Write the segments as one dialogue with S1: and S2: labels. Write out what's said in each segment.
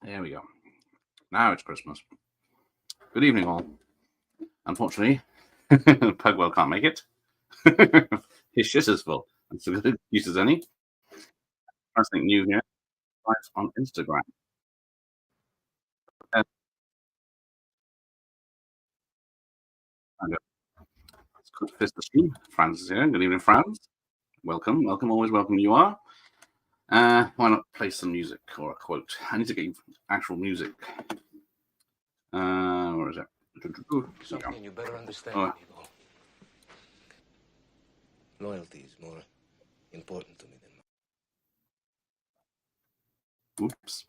S1: There we go. Now it's Christmas. Good evening, all. Unfortunately, Pugwell can't make it. His shit is full. That's as good use as any. First thing new here, live on Instagram. It's good fist the stream. Franz is here. Good evening, Franz. Welcome, welcome, always welcome you are. Why not play some music or a quote? I need to get actual music. Where is it?
S2: Something you better understand, people. Loyalty is more important to me than.
S1: Oops.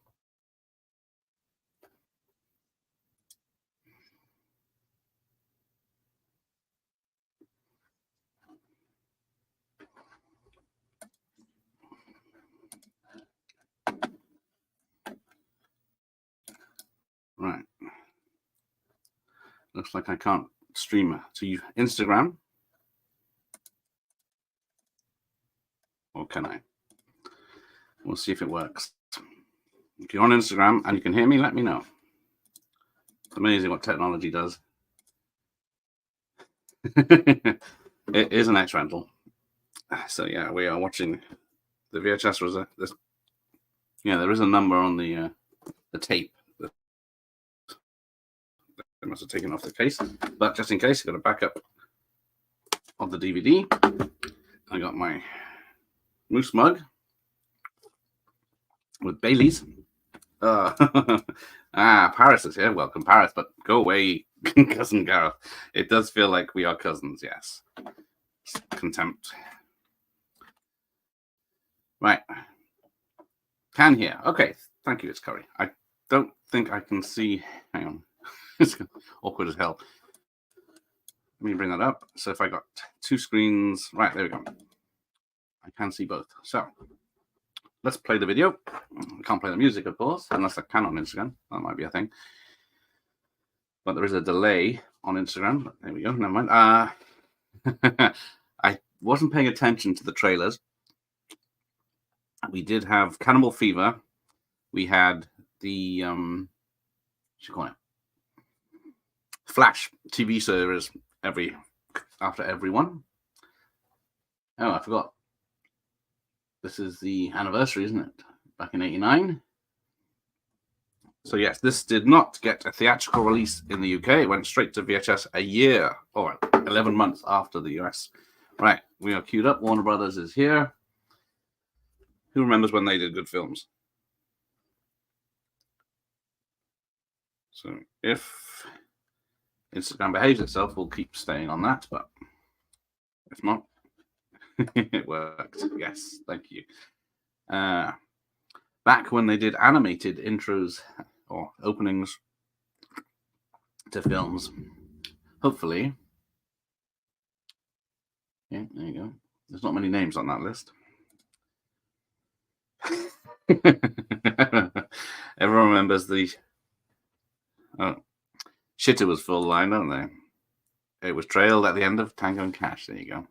S1: Right. Looks like I can't stream to Instagram. Or can I? We'll see if it works. If you're on Instagram and you can hear me, let me know. It's amazing what technology does. It is an X rental. So yeah, we are watching the VHS. There is a number on the tape. They must have taken off the case, but just in case, I got a backup of the DVD. I got my moose mug with Bailey's. Paris is here. Welcome, Paris, but go away, cousin Gareth. It does feel like we are cousins, yes. Contempt. Right. Can hear. Okay, thank you, it's Curry. I don't think I can see. Hang on. It's awkward as hell. Let me bring that up. So if I got two screens, right, there we go. I can see both. So let's play the video. I can't play the music, of course, unless I can on Instagram. That might be a thing. But there is a delay on Instagram. But there we go. Never mind. I wasn't paying attention to the trailers. We did have Cannibal Fever. We had the what you call it? Flash TV series after every one. Oh, I forgot. This is the anniversary, isn't it? Back in '89. So yes, this did not get a theatrical release in the UK. It went straight to VHS a year or 11 months after the US. Right, we are queued up. Warner Brothers is here. Who remembers when they did good films? So if Instagram behaves itself, we'll keep staying on that, but if not, it worked. Yes, thank you. Back when they did animated intros or openings to films, hopefully. Yeah, there you go. There's not many names on that list. Everyone remembers the Shitter was full line, don't they? It was trailed at the end of Tango and Cash. There you go.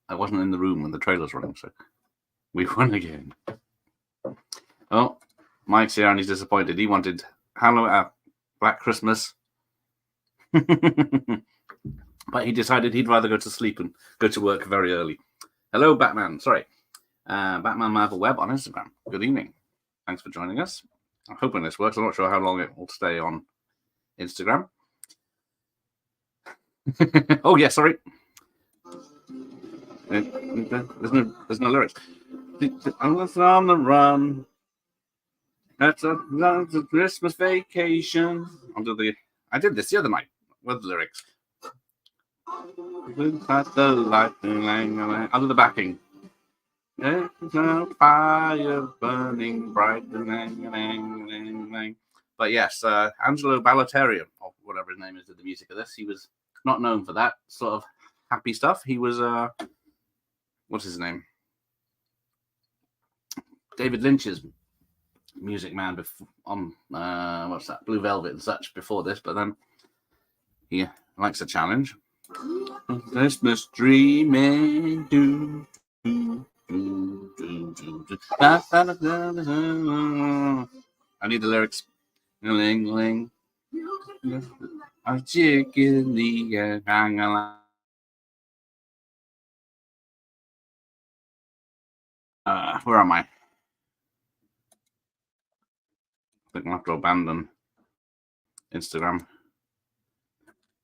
S1: I wasn't in the room when the trailer's running, so we won again. Oh, Mike's here and he's disappointed. He wanted Black Christmas. But he decided he'd rather go to sleep and go to work very early. Hello, Batman. Sorry. Batman Marvel Web on Instagram. Good evening. Thanks for joining us. I'm hoping this works. I'm not sure how long it will stay on Instagram. Oh, yeah, sorry. There's no lyrics. Unless on the run. That's a Christmas vacation. I did this the other night with the lyrics. I'll do the backing. There's a fire burning bright. But yes, Angelo Balotelli, or whatever his name is, did the music of this. He was not known for that sort of happy stuff. He was, what's his name? David Lynch's music man on what's that, Blue Velvet and such before this, but then he likes a challenge. Christmas dreaming, do. I need the lyrics. Ling ling. A chicken where am I? I think I'll have to abandon Instagram.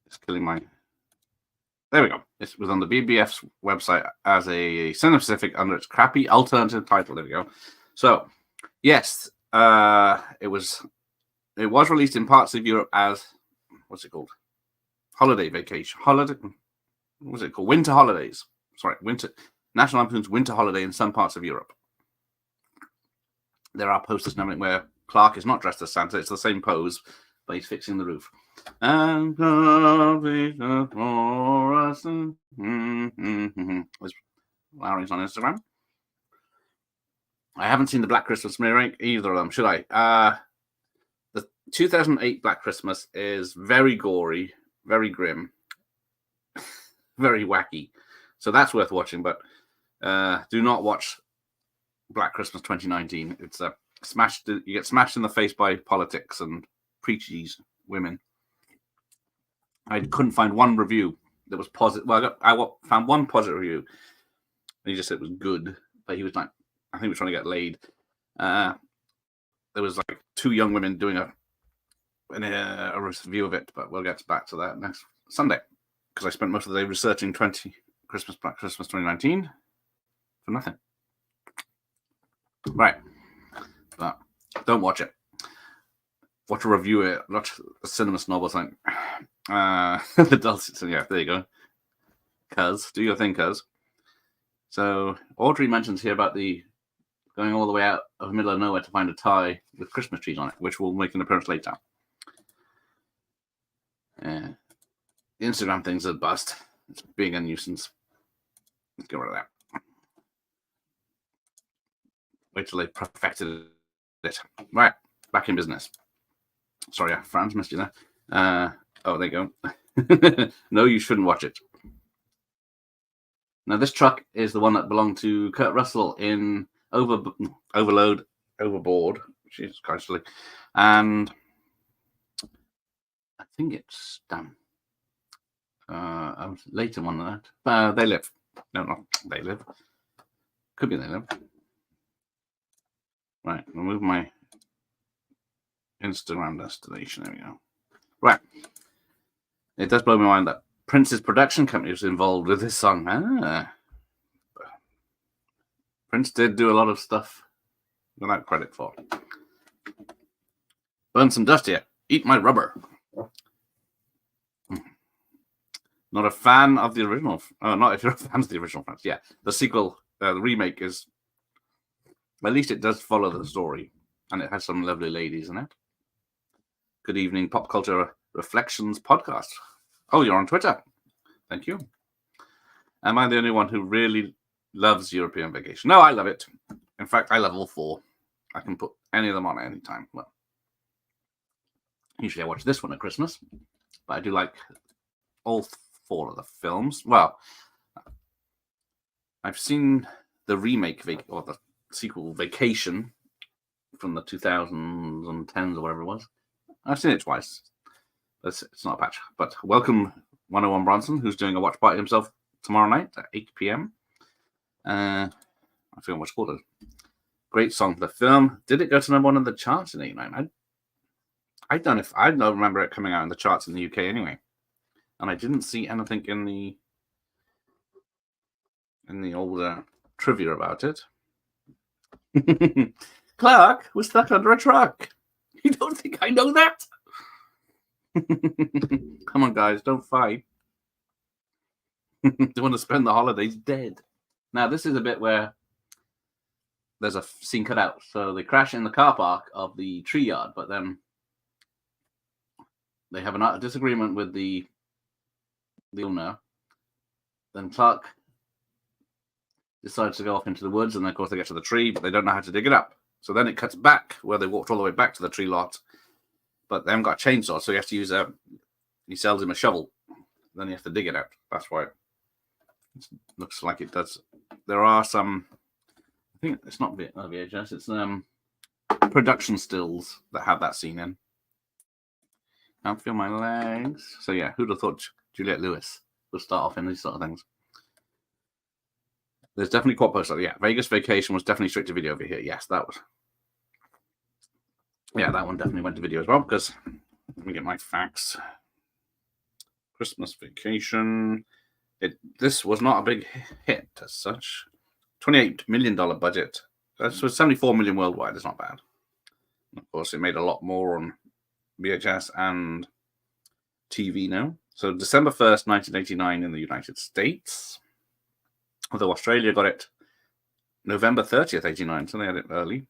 S1: It's killing my. There we go. This was on the BBF's website as a cinema specific under its crappy alternative title. There we go. So, yes, it was released in parts of Europe as what's it called? Holiday vacation. Holiday. What was it called? Winter holidays. Sorry, winter. National Lampoon's Winter Holiday in some parts of Europe. There are posters and everything where Clark is not dressed as Santa. It's the same pose, but he's fixing the roof. And for us. Larry's on Instagram. I haven't seen the Black Christmas remake, either of them, should I? The 2008 Black Christmas is very gory, very grim, very wacky. So that's worth watching, but do not watch Black Christmas 2019. It's a you get smashed in the face by politics and preachy women. I couldn't find one review that was positive. Well, I found one positive review. And he just said it was good, but he was like, I think he was trying to get laid. There was like two young women doing a review of it, but we'll get back to that next Sunday because I spent most of the day researching Black Christmas 2019 for nothing. Right. But don't watch it. Watch a review of it, not a cinema snob or something. The Dulcet, yeah, there you go. Cuz, do your thing, cuz. So, Audrey mentions here about the going all the way out of the middle of nowhere to find a tie with Christmas trees on it, which will make an appearance later. The Instagram thing's a bust. It's being a nuisance. Let's get rid of that. Wait till they perfected it. Right, back in business. Sorry, Franz, missed you there. Oh, there you go. No, you shouldn't watch it. Now, this truck is the one that belonged to Kurt Russell in Overboard, Jesus Christ, and I think it's a later one than that. They Live. No, They Live. Could be They Live. Right, I'll move my Instagram destination. There we go. Right. It does blow my mind that Prince's production company was involved with this song. Prince did do a lot of stuff without credit for. Burn some dust here. Eat my rubber. Not a fan of the original. Oh, not if you're a fan of the original Prince. Yeah, the sequel, the remake is. At least it does follow the story, and it has some lovely ladies in it. Good evening, Pop Culture Reflections podcast. Oh, you're on Twitter. Thank you. Am I the only one who really loves European Vacation? No, I love it. In fact, I love all four. I can put any of them on at any time. Well, usually I watch this one at Christmas, but I do like all four of the films. Well, I've seen the remake or the sequel Vacation from the 2010s or whatever it was. I've seen it twice. It's not a patch. But welcome 101 Bronson, who's doing a watch party himself tomorrow night at 8 p.m. I forget what's called. Great song for the film. Did it go to number one in the charts in '89? I don't remember it coming out in the charts in the UK anyway. And I didn't see anything in the older trivia about it. Clark was stuck under a truck. You don't think I know that? Come on, guys, don't fight. They want to spend the holidays dead. Now, this is a bit where there's a scene cut out. So they crash in the car park of the tree yard, but then they have a disagreement with the owner. Then Clark decides to go off into the woods, and then, of course, they get to the tree, but they don't know how to dig it up. So then it cuts back where they walked all the way back to the tree lot, but they haven't got a chainsaw, so he has to use he sells him a shovel. Then he has to dig it out. That's why it looks like it does. There are some, I think it's not VHS, it's production stills that have that scene in. Can't feel my legs. So yeah, who'd have thought Juliette Lewis would start off in these sort of things? There's definitely quad poster. Yeah, Vegas Vacation was definitely straight to video over here. Yes, that was. Yeah, that one definitely went to video as well, because let me get my facts. Christmas Vacation. This was not a big hit as such. $28 million budget. That's with 74 million worldwide. It's not bad. And of course, it made a lot more on VHS and TV now. So December 1st, 1989 in the United States. Although Australia got it November 30th, 89, so they had it early.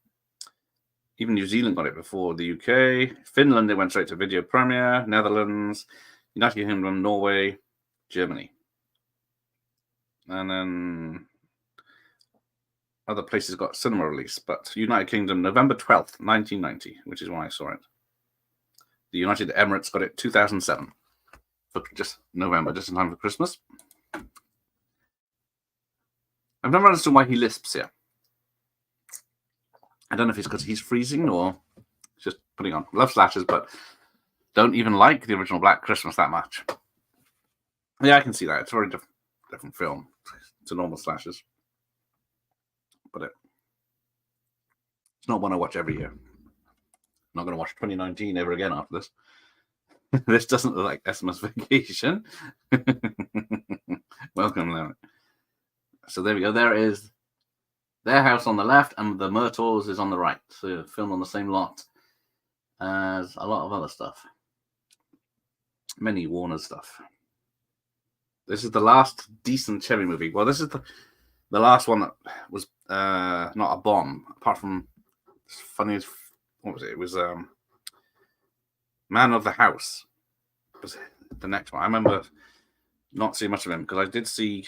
S1: Even New Zealand got it before the UK. Finland, it went straight to video premiere. Netherlands, United Kingdom, Norway, Germany. And then other places got cinema release, but United Kingdom, November 12th, 1990, which is why I saw it. The United Emirates got it 2007, for just November, just in time for Christmas. I've never understood why he lisps here. I don't know if it's because he's freezing or just putting on. Love slashers, but don't even like the original Black Christmas that much. Yeah, I can see that. It's a very different film to normal slashers. But it's not one I watch every year. I'm not going to watch 2019 ever again after this. This doesn't look like Christmas Vacation. Welcome, there. So there we go. There is their house on the left, and the Myrtles is on the right. So filmed on the same lot as a lot of other stuff. Many Warner stuff. This is the last decent Chevy movie. Well, this is the last one that was not a bomb. Apart from, funny as, what was it? It was Man of the House. Was the next one. I remember not seeing much of him because I did see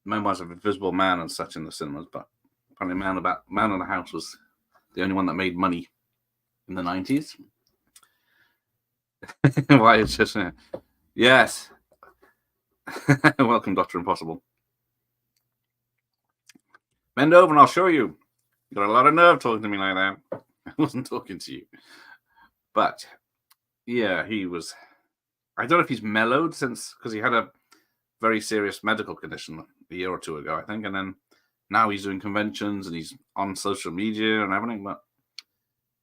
S1: Memoirs of Invisible Man and such in the cinemas, but apparently Man of the House was the only one that made money in the 90s. Why it's just yes. Welcome, Dr. Impossible. Bend over and I'll show you. You got a lot of nerve talking to me like that. I wasn't talking to you. But yeah, he was. I don't know if he's mellowed since, because he had a very serious medical condition a year or two ago, I think, and then now he's doing conventions and he's on social media and everything. But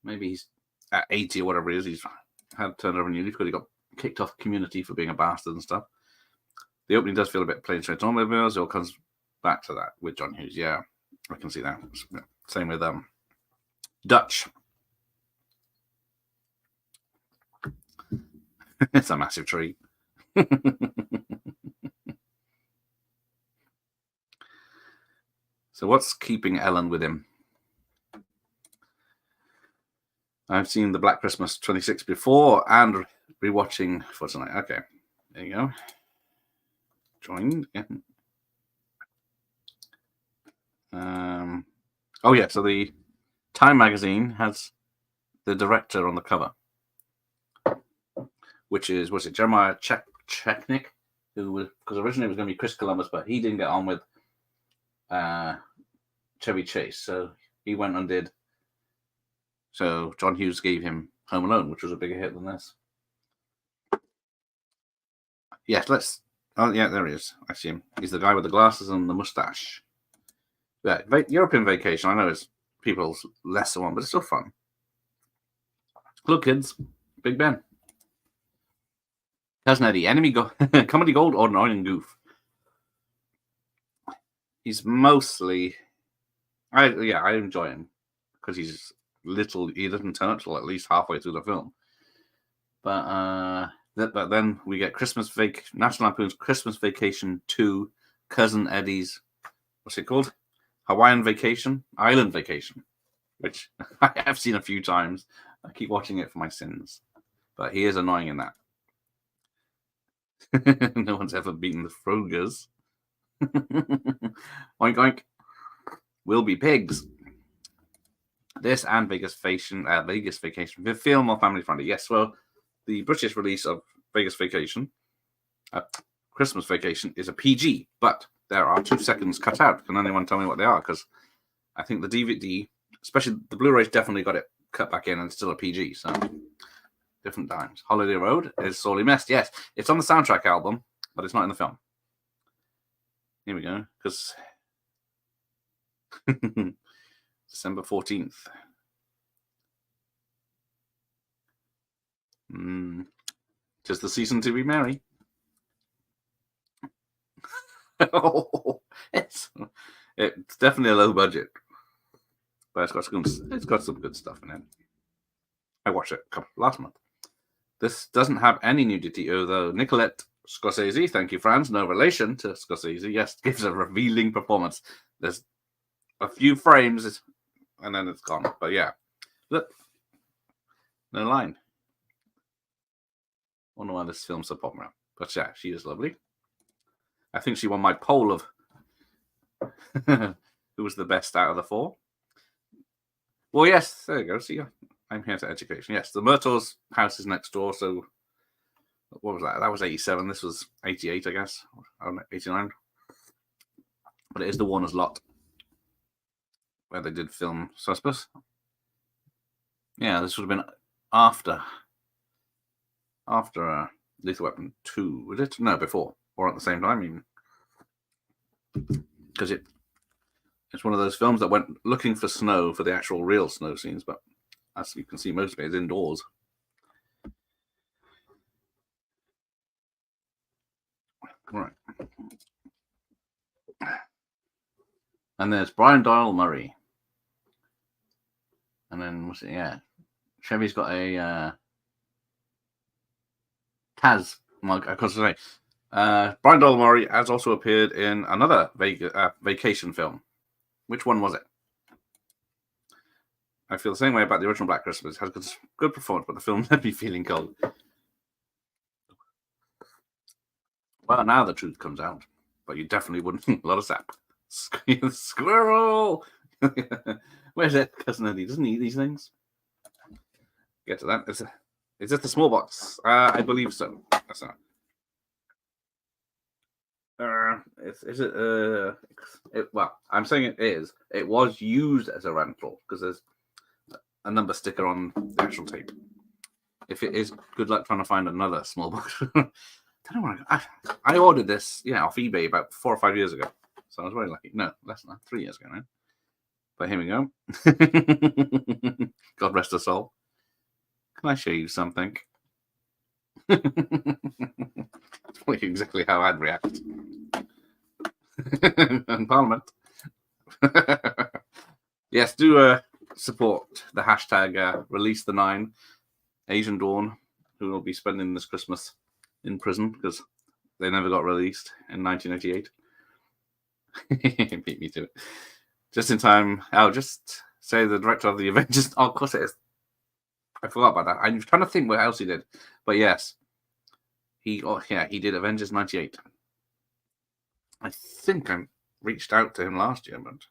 S1: maybe he's at 80 or whatever it is. He's had turned over a new leaf because he got kicked off Community for being a bastard and stuff. The opening does feel a bit plain straight automobiles. It all comes back to that with John Hughes. Yeah, I can see that. Same with Dutch. It's a massive tree. So what's keeping Ellen with him? I've seen the Black Christmas 26 before and rewatching for tonight. Okay, there you go. Joined. Yeah. Oh yeah, so the Time magazine has the director on the cover, which is, was it Jeremiah Chechnik, who was, because originally it was going to be Chris Columbus, but he didn't get on with Chevy Chase, so he went and did. So John Hughes gave him Home Alone, which was a bigger hit than this. Yes, let's. Oh yeah, there he is. I see him. He's the guy with the glasses and the mustache. Yeah, European Vacation. I know it's people's lesser one, but it's still fun. Look, kids, Big Ben. Cousin Eddie, Comedy Gold or Annoying Goof. He's mostly, I enjoy him because he's little. He doesn't turn up till at least halfway through the film. But then we get National Lampoon's Christmas Vacation 2, Cousin Eddie's, what's it called? Hawaiian Vacation, Island Vacation, which I have seen a few times. I keep watching it for my sins, but he is annoying in that. No one's ever beaten the Frogers. Oink oink. We'll be pigs. This and Vegas Vacation. The film or family friendly. Yes, well, the British release of Vegas Vacation, Christmas Vacation, is a PG, but there are 2 seconds cut out. Can anyone tell me what they are? Because I think the DVD especially the Blu-ray's definitely got it cut back in and it's still a PG, so different times. Holiday Road is sorely missed. Yes, it's on the soundtrack album, but it's not in the film. Here we go, because December 14th. Just the season to be merry. it's definitely a low budget, but it's got some good stuff in it. I watched it last month. This doesn't have any nudity, although Nicolette Scorsese, thank you, Franz, no relation to Scorsese, yes, gives a revealing performance. There's a few frames and then it's gone. But yeah, look, no line. I wonder why this film's so popular. But yeah, she is lovely. I think she won my poll of who was the best out of the 4. Well, yes, there you go. See, I'm here to education. Yes, the Myrtle's house is next door. So what was that? That was 87. This was 88, I guess. Or 89. But it is the Warner's lot where they did film. So I suppose, yeah, this would have been after Lethal Weapon 2, was it? No, before. Or at the same time, even. Because it's one of those films that went looking for snow for the actual real snow scenes, but as you can see, most of it is indoors. Right. And there's Brian Doyle Murray. And then, what's it? Yeah. Chevy's got a Taz mug, I could say. Brian Doyle Murray has also appeared in another vacation film. Which one was it? I feel the same way about the original Black Christmas. It has good performance, but the film left me feeling cold. Well, now the truth comes out, but you definitely wouldn't. A lot of sap. Squirrel! Where's it? Cousin Eddie? Doesn't he eat these things? Get to that. Is it the small box? I believe so. That's not. Well, I'm saying it is. It was used as a rental because there's a number sticker on the actual tape. If it is, good luck trying to find another small box. I don't know. I ordered this, off eBay about 4 or 5 years ago, so I was very lucky. No, less than that, 3 years ago now. But here we go. God rest her soul. Can I show you something? It's probably exactly how I'd react. In Parliament. Yes, do support the hashtag release the 9 Asian Dawn, who will be spending this Christmas in prison because they never got released in 1988. Beat me to it. Just in time. I'll just say the director of the Avengers. Oh, of course it is. I forgot about that. I'm trying to think what else he did. But yes, he did Avengers 98. I think I reached out to him last year, but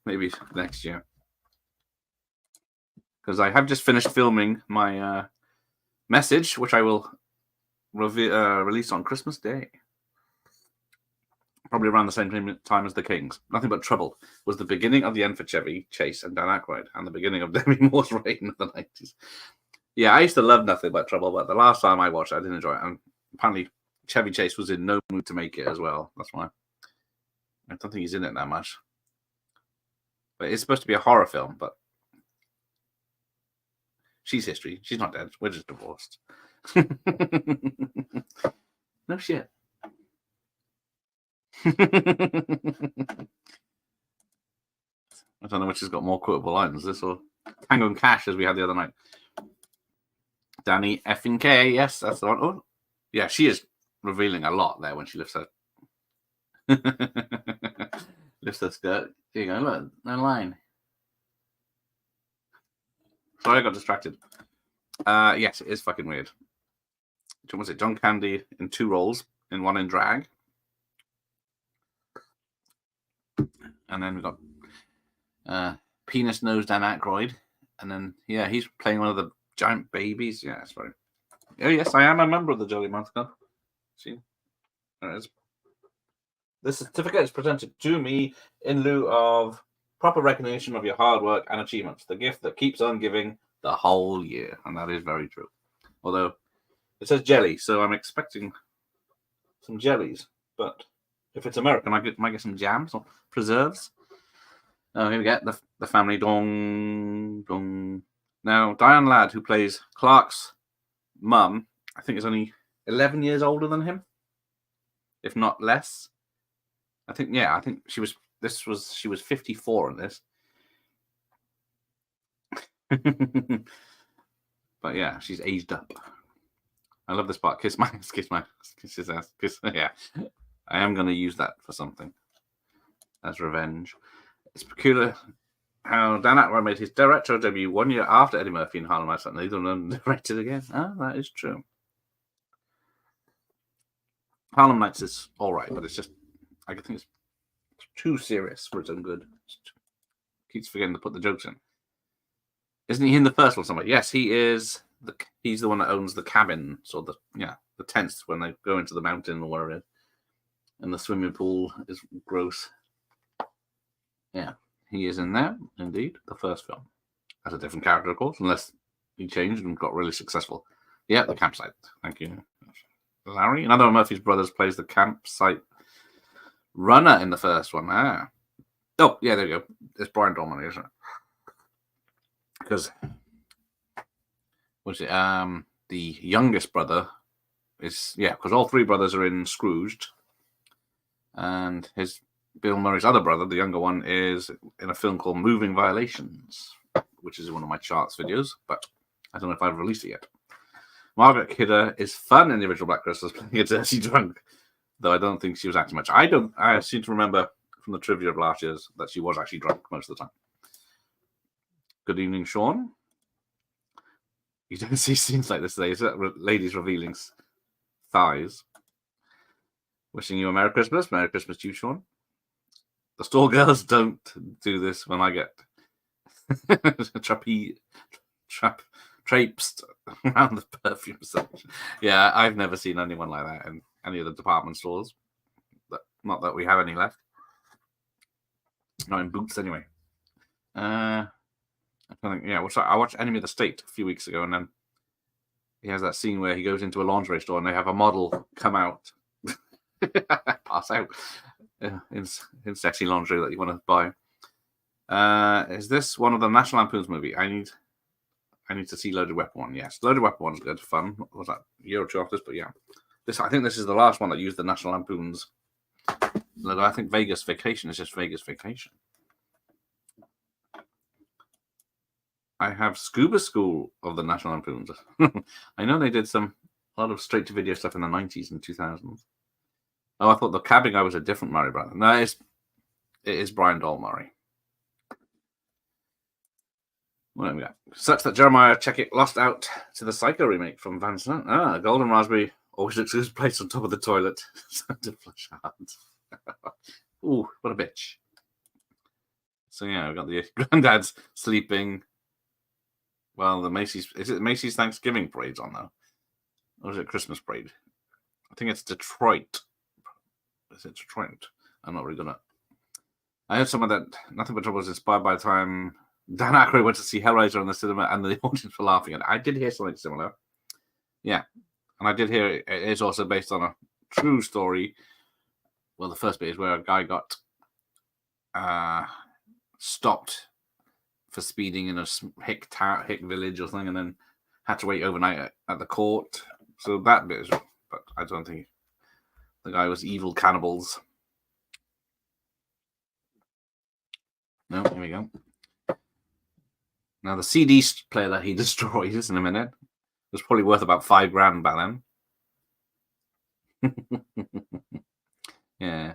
S1: maybe next year. Because I have just finished filming my message, which I will release on Christmas Day. Probably around the same time as The Kings. Nothing But Trouble was the beginning of the end for Chevy Chase and Dan Aykroyd, and the beginning of Demi Moore's reign in the 90s. Yeah, I used to love Nothing But Trouble, but the last time I watched it, I didn't enjoy it. And apparently, Chevy Chase was in no mood to make it as well. That's why. I don't think he's in it that much. But it's supposed to be a horror film, but she's history. She's not dead. We're just divorced. No shit. I don't know which has got more quotable lines, this or Tango and Cash, as we had the other night. Danny effing K, yes, that's the one. Oh, yeah, she is revealing a lot there when she lifts her skirt. Here you go, look, no line. Sorry, I got distracted. Yes, it is fucking weird. Was it John Candy in 2 roles, in one in drag? And then we've got Penis Nose Dan Aykroyd. And then, he's playing one of the giant babies. Yeah, that's right. Oh, yes, I am a member of the Jolly Month Club. See? There it is. This certificate is presented to me in lieu of proper recognition of your hard work and achievements. The gift that keeps on giving the whole year. And that is very true. Although it says jelly, so I'm expecting some jellies. But if it's American, I might get some jams or preserves. Oh, here we get the family dong dong. Now, Diane Ladd, who plays Clark's mum, I think is only 11 years older than him, if not less. I think she was 54 in this. But yeah, she's aged up. I love this part. Kiss his ass. Yeah. I am going to use that for something as revenge. It's peculiar how Dan Aykroyd made his directorial debut 1 year after Eddie Murphy in Harlem Nights, and neither of them directed again. Ah, that is true. Harlem Nights is all right, but it's just, I think it's too serious for its own good. Keeps forgetting to put the jokes in. Isn't he in the first one somewhere? Yes, he is. He's the one that owns the cabins or the tents when they go into the mountain or whatever it is. And the swimming pool is gross. Yeah, he is in there, indeed, the first film. As a different character, of course, unless he changed and got really successful. Yeah, the campsite. Thank you, Larry. Another of Murphy's brothers plays the campsite runner in the first one. Ah. Oh, yeah, there you go. It's Brian Dolman, isn't it? Because the youngest brother is, because all three brothers are in Scrooged, and Bill Murray's other brother, the younger one, is in a film called Moving Violations, which is one of my charts videos, but I don't know if I've released it yet. Margaret Kidder is fun in the original Black Christmas, playing a dirty drunk, though I don't think she was acting much. I seem to remember from the trivia of last year's that she was actually drunk most of the time. Good evening, Sean. You don't see scenes like this today. Is that ladies revealing thighs? Wishing you a Merry Christmas. Merry Christmas to you, Sean. The store girls don't do this when I get traipsed around the perfume section. Yeah, I've never seen anyone like that in any of the department stores. Not that we have any left. Not in Boots, anyway. I watched Enemy of the State a few weeks ago, and then he has that scene where he goes into a lingerie store and they have a model come out, pass out in sexy lingerie that you want to buy. Is this one of the National Lampoon's movie? I need to see Loaded Weapon 1. Yes, Loaded Weapon 1's good, fun. What was that, a year or two after this? But yeah, I think this is the last one that used the National Lampoon's. I think Vegas Vacation is just Vegas Vacation. I have Scuba School of the National Lampoons. I know they did a lot of straight-to-video stuff in the 90s and 2000s. Oh, I thought the cabin guy was a different Murray brother. No, it is Brian Doll Murray. What have we got? Such that Jeremiah Checkett lost out to the Psycho remake from Van Sant. Ah, Golden Raspberry always looks his place on top of the toilet. To flush out. Ooh, what a bitch. So yeah, we've got the granddad's sleeping. Well, is it Macy's Thanksgiving parade's on now? Or is it Christmas parade? I think it's Detroit. Is it Detroit? I'm not really gonna. I heard someone that Nothing But Trouble was inspired by the time Dan Aykroyd went to see Hellraiser in the cinema and the audience were laughing at it. I did hear something similar. Yeah. And I did hear it is also based on a true story. Well, the first bit is where a guy got stopped for speeding in a hick village or something, and then had to wait overnight at the court. So that bit is, but I don't think the guy was evil cannibals. No, here we go. Now the CD player that he destroys in a minute was probably worth about $5,000 back then. Yeah.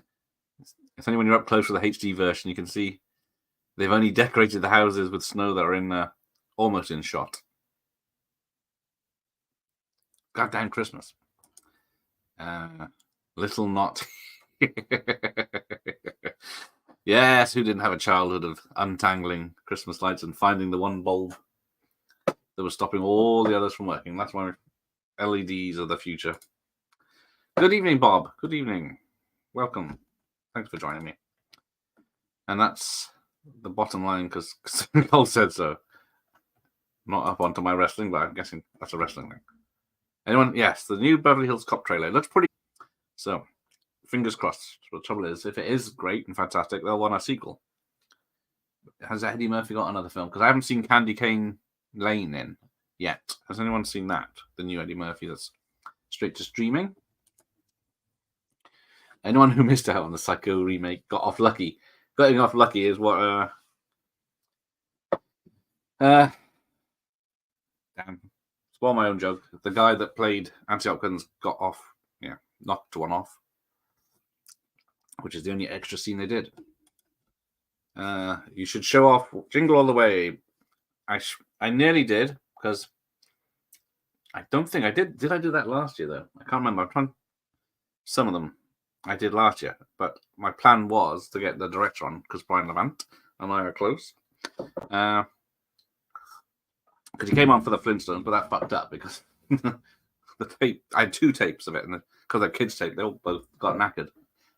S1: It's only when you're up close with the HD version you can see they've only decorated the houses with snow that are in almost in shot. Goddamn Christmas. Little Not. Yes, who didn't have a childhood of untangling Christmas lights and finding the one bulb that was stopping all the others from working? That's why LEDs are the future. Good evening, Bob. Good evening. Welcome. Thanks for joining me. And that's the bottom line because Cole said so. Not up onto my wrestling, but I'm guessing that's a wrestling thing. Anyone? Yes, the new Beverly Hills Cop trailer. It looks pretty. So, fingers crossed. But the trouble is, if it is great and fantastic, they'll want a sequel. Has Eddie Murphy got another film? Because I haven't seen Candy Cane Lane in yet. Has anyone seen that? The new Eddie Murphy that's straight to streaming? Anyone who missed out on the Psycho remake got off lucky. Getting off lucky is what damn. Spoil my own joke. The guy that played Anthony Hopkins got off, knocked one off, which is the only extra scene they did. You should show off Jingle All the Way. I nearly did, because I don't think I did. Did I do that last year, though? I can't remember. I'm trying. Some of them I did last year, but my plan was to get the director on, because Brian Levant and I are close. Because he came on for the Flintstones, but that fucked up because the tape. I had 2 tapes of it, and because they're kids' tape, they all both got knackered.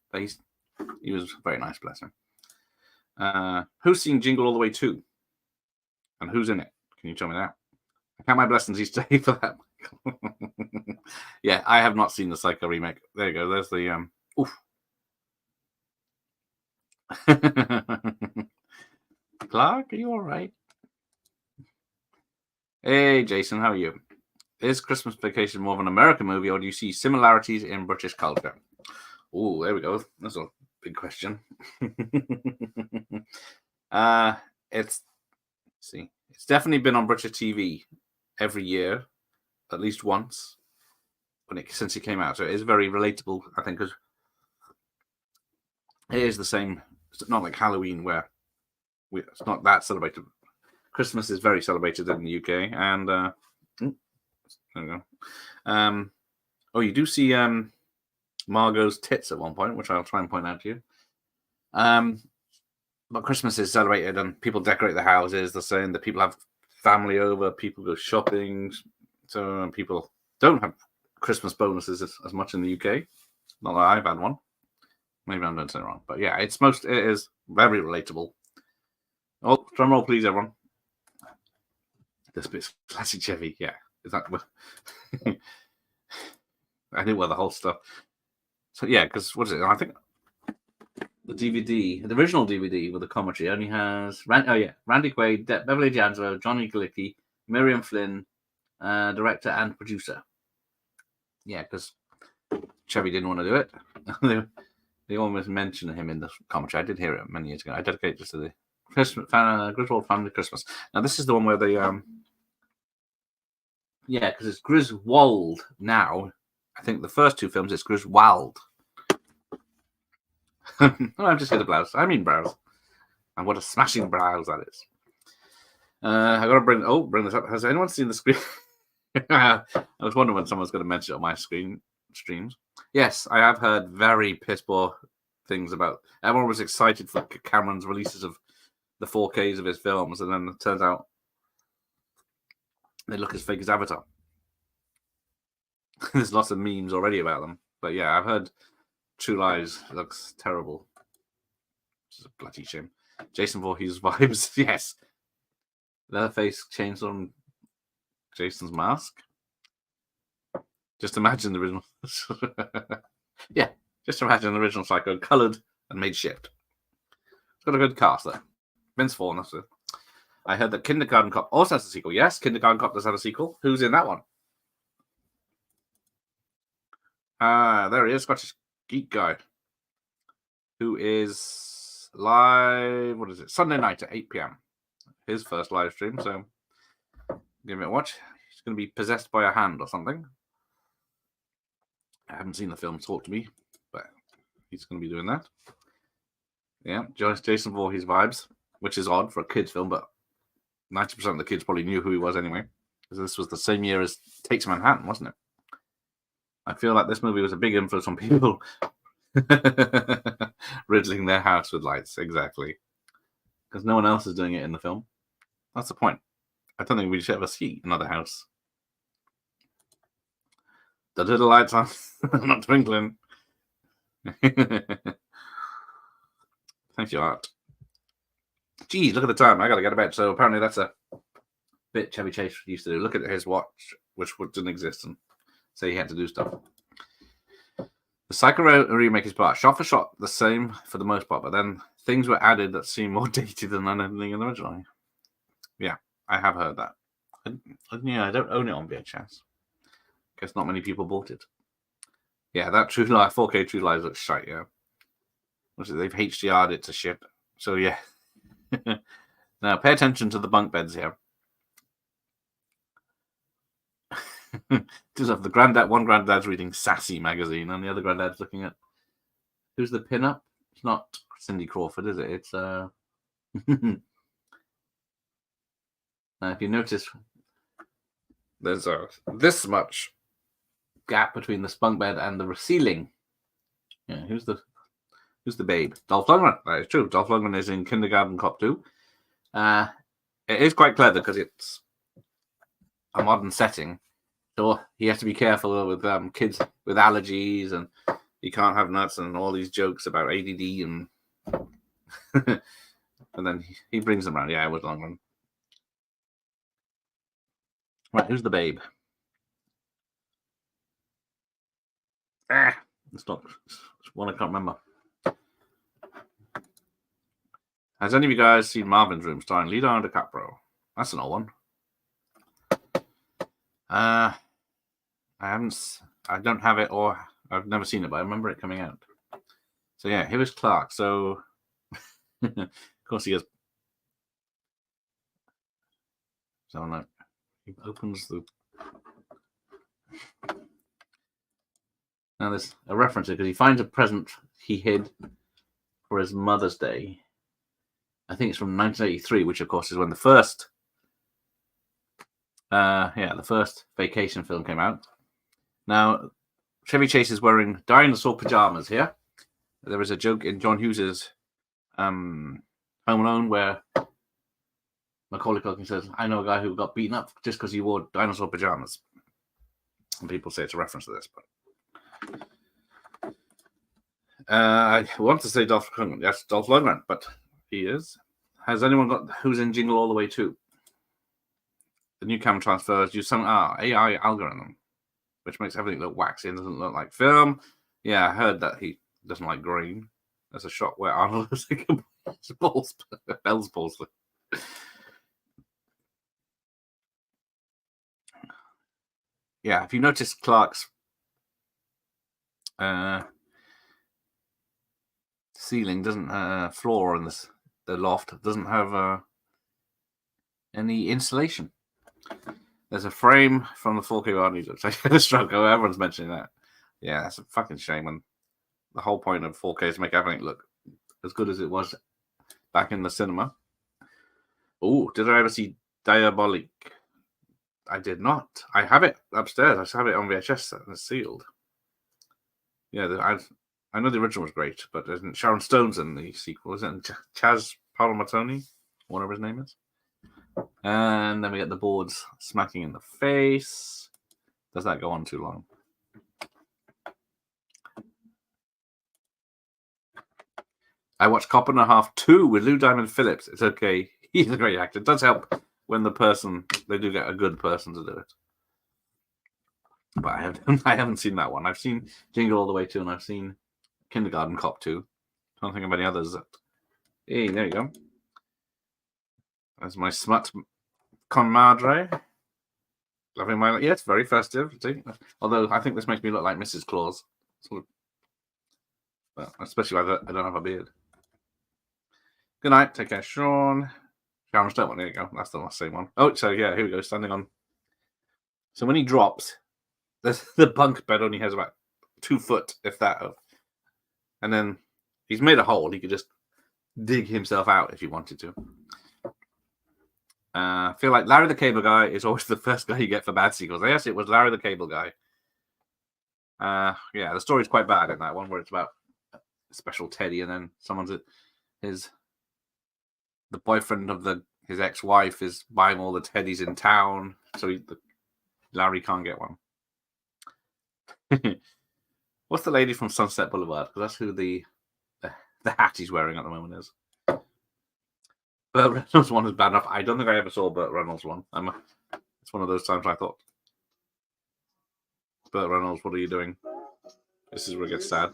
S1: But he was very nice, bless him. Who's seen Jingle All the Way 2? And who's in it? Can you tell me that? I count my blessings each day for that. Yeah, I have not seen the Psycho remake. There you go. There's the oof. Clark, are you all right? Hey, Jason, how are you? Is Christmas Vacation more of an American movie, or do you see similarities in British culture? Oh, there we go. That's a big question. It's definitely been on British TV every year, at least once, since it came out. So it is very relatable, I think, because it is the same. It's not like Halloween where it's not that celebrated. Christmas is very celebrated in the UK, and there we go. You do see Margot's tits at one point, which I'll try and point out to you. But Christmas is celebrated, and people decorate the houses. They're saying that people have family over, people go shopping, so people don't have Christmas bonuses as much in the UK. Not that I've had one. Maybe I'm doing something wrong, but yeah, it is very relatable. Oh, drum roll, please, everyone. This bit's classic Chevy, yeah. Is that what? I knew the whole stuff. So yeah, because what is it? I think the DVD, the original DVD with the commentary, only has Randy Quaid, Beverly D'Angelo, Johnny Galecki, Miriam Flynn, director and producer. Yeah, because Chevy didn't want to do it. They almost mentioned him in the commentary. I did hear it many years ago. I dedicate this to the Griswold Family Christmas. Now this is the one where they because it's Griswold now. I think the first 2 films it's Griswold. I'm just going to blouse. I mean brows. And what a smashing brows that is. I got to bring this up. Has anyone seen the screen? I was wondering when someone's going to mention it on my screen streams. Yes, I have heard very piss poor things about. Everyone was excited for Cameron's releases of the 4Ks of his films, and then it turns out they look as fake as Avatar. There's lots of memes already about them, but yeah, I've heard True Lies looks terrible. Which is a bloody shame. Jason Voorhees vibes, yes. Leatherface changed on Jason's mask. Just imagine the original. Yeah, just imagine the original Psycho coloured and made shift. It's got a good cast there. Vince Vaughn, that's it. I heard that Kindergarten Cop also has a sequel. Yes, Kindergarten Cop does have a sequel. Who's in that one? There he is, Scottish Geek Guy, who is live, Sunday night at 8 p.m. His first live stream, so give it a watch. He's going to be possessed by a hand or something. I haven't seen the film Talk to Me, but he's going to be doing that. Yeah, Jason Voorhees vibes, which is odd for a kid's film, but 90% of the kids probably knew who he was anyway, because this was the same year as Takes Manhattan, wasn't it? I feel like this movie was a big influence on people riddling their house with lights, exactly. Because no one else is doing it in the film. That's the point. I don't think we should ever see another house. The little lights on, not twinkling. Thank you, Art. Geez, look at the time. I gotta get to bed. So apparently that's a bit Chevy Chase used to do. Look at his watch, which didn't exist, and say he had to do stuff. The Psycho remake is shot for shot the same for the most part, but then things were added that seem more dated than anything in the original. Yeah, I have heard that. I don't own it on VHS. Guess not many people bought it. Yeah, that True Lies 4K True Lies looks shite. Yeah, they've HDR'd it to shit. So yeah. Now pay attention to the bunk beds here. Just have the granddad. One granddad's reading Sassy magazine, and the other granddad's looking at who's the pin-up. It's not Cindy Crawford, is it? It's if you notice, there's this much gap between the bunk bed and the ceiling. Yeah, who's the babe? Dolph Lundgren. That is true. Dolph Lundgren is in Kindergarten Cop 2. It is quite clever because it's a modern setting. So he has to be careful with kids with allergies, and he can't have nuts, and all these jokes about ADD, and and then he brings them around. Yeah, it was Lundgren. Right, who's the babe? It's not. It's one I can't remember. Has any of you guys seen Marvin's Room starring Leonardo DiCaprio? That's an old one. I haven't. I don't have it, or I've never seen it, but I remember it coming out. So yeah, here is Clark. So of course he has. So like, he opens the. Now there's a reference here because he finds a present he hid for his Mother's Day. I think it's from 1983, which of course is when the first. The first vacation film came out. Now, Chevy Chase is wearing dinosaur pajamas here. There is a joke in John Hughes's Home Alone where Macaulay Culkin says, "I know a guy who got beaten up just because he wore dinosaur pajamas." And people say it's a reference to this, but I want to say Dolph Lundgren. Yes, Dolph Lundgren, but he is. Has anyone got Who's in Jingle All the Way 2? The new camera transfers use some AI algorithm, which makes everything look waxy and doesn't look like film. Yeah, I heard that he doesn't like green. There's a shot where Arnold is like Bell's balls. Yeah, if you notice Clark's ceiling doesn't floor in the loft doesn't have any insulation. There's a frame from the 4K Barney looks like a stroke. Oh, everyone's mentioning that. Yeah, that's a fucking shame. And the whole point of 4K is to make everything look as good as it was back in the cinema. Oh, did I ever see Diabolique? I did not. I have it upstairs. I have it on VHS and it's sealed. Yeah, I know the original was great, but isn't Sharon Stone's in the sequel? Isn't it Chaz Palminteri? Whatever his name is. And then we get the boards smacking in the face. Does that go on too long? I watched Cop and a Half 2 with Lou Diamond Phillips. It's okay. He's a great actor. It does help when they do get a good person to do it. But I haven't seen that one. I've seen Jingle All the Way 2, and I've seen Kindergarten Cop 2. I don't think of any others. Hey, there you go. That's my smut compadre. Loving my... Yeah, it's very festive. See? Although I think this makes me look like Mrs. Claus. Sort of. But especially if I don't have a beard. Good night. Take care, Sean. Sharon Stone. There you go. That's the same one. Oh, so yeah, here we go. Standing on. So when he drops, the bunk bed only has about 2 foot, if that. And then he's made a hole. He could just dig himself out if he wanted to. I feel like Larry the Cable Guy is always the first guy you get for bad sequels. Yes, it was Larry the Cable Guy. Yeah, the story's quite bad in that one, where it's about a special teddy, and then the boyfriend of his ex-wife is buying all the teddies in town, so Larry can't get one. What's the lady from Sunset Boulevard? Because that's who the hat he's wearing at the moment is. Burt Reynolds one is bad enough. I don't think I ever saw Burt Reynolds one. It's one of those times I thought, Burt Reynolds, what are you doing? This is where it gets sad.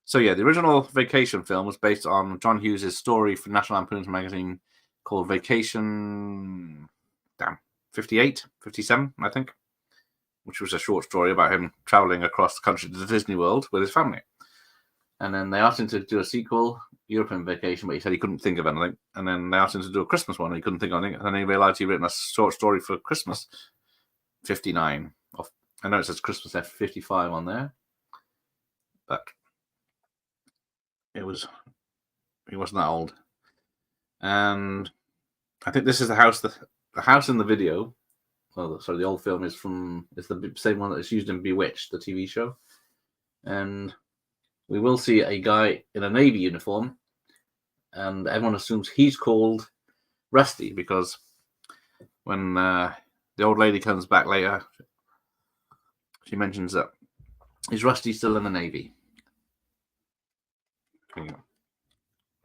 S1: So yeah, the original Vacation film was based on John Hughes' story for National Lampoon's magazine called Vacation 58, 57, I think, which was a short story about him traveling across the country to Disney World with his family. And then they asked him to do a sequel, European Vacation, but he said he couldn't think of anything. And then they asked him to do a Christmas one, and he couldn't think of anything. And then he realized he'd written a short story for Christmas 59. I know it says Christmas F55 on there, but he wasn't that old. And I think this is the house. The house in the video. Well, sorry, the old film is the same one that's used in Bewitched, the TV show. And we will see a guy in a Navy uniform, and everyone assumes he's called Rusty because when the old lady comes back later, she mentions that is Rusty still in the Navy?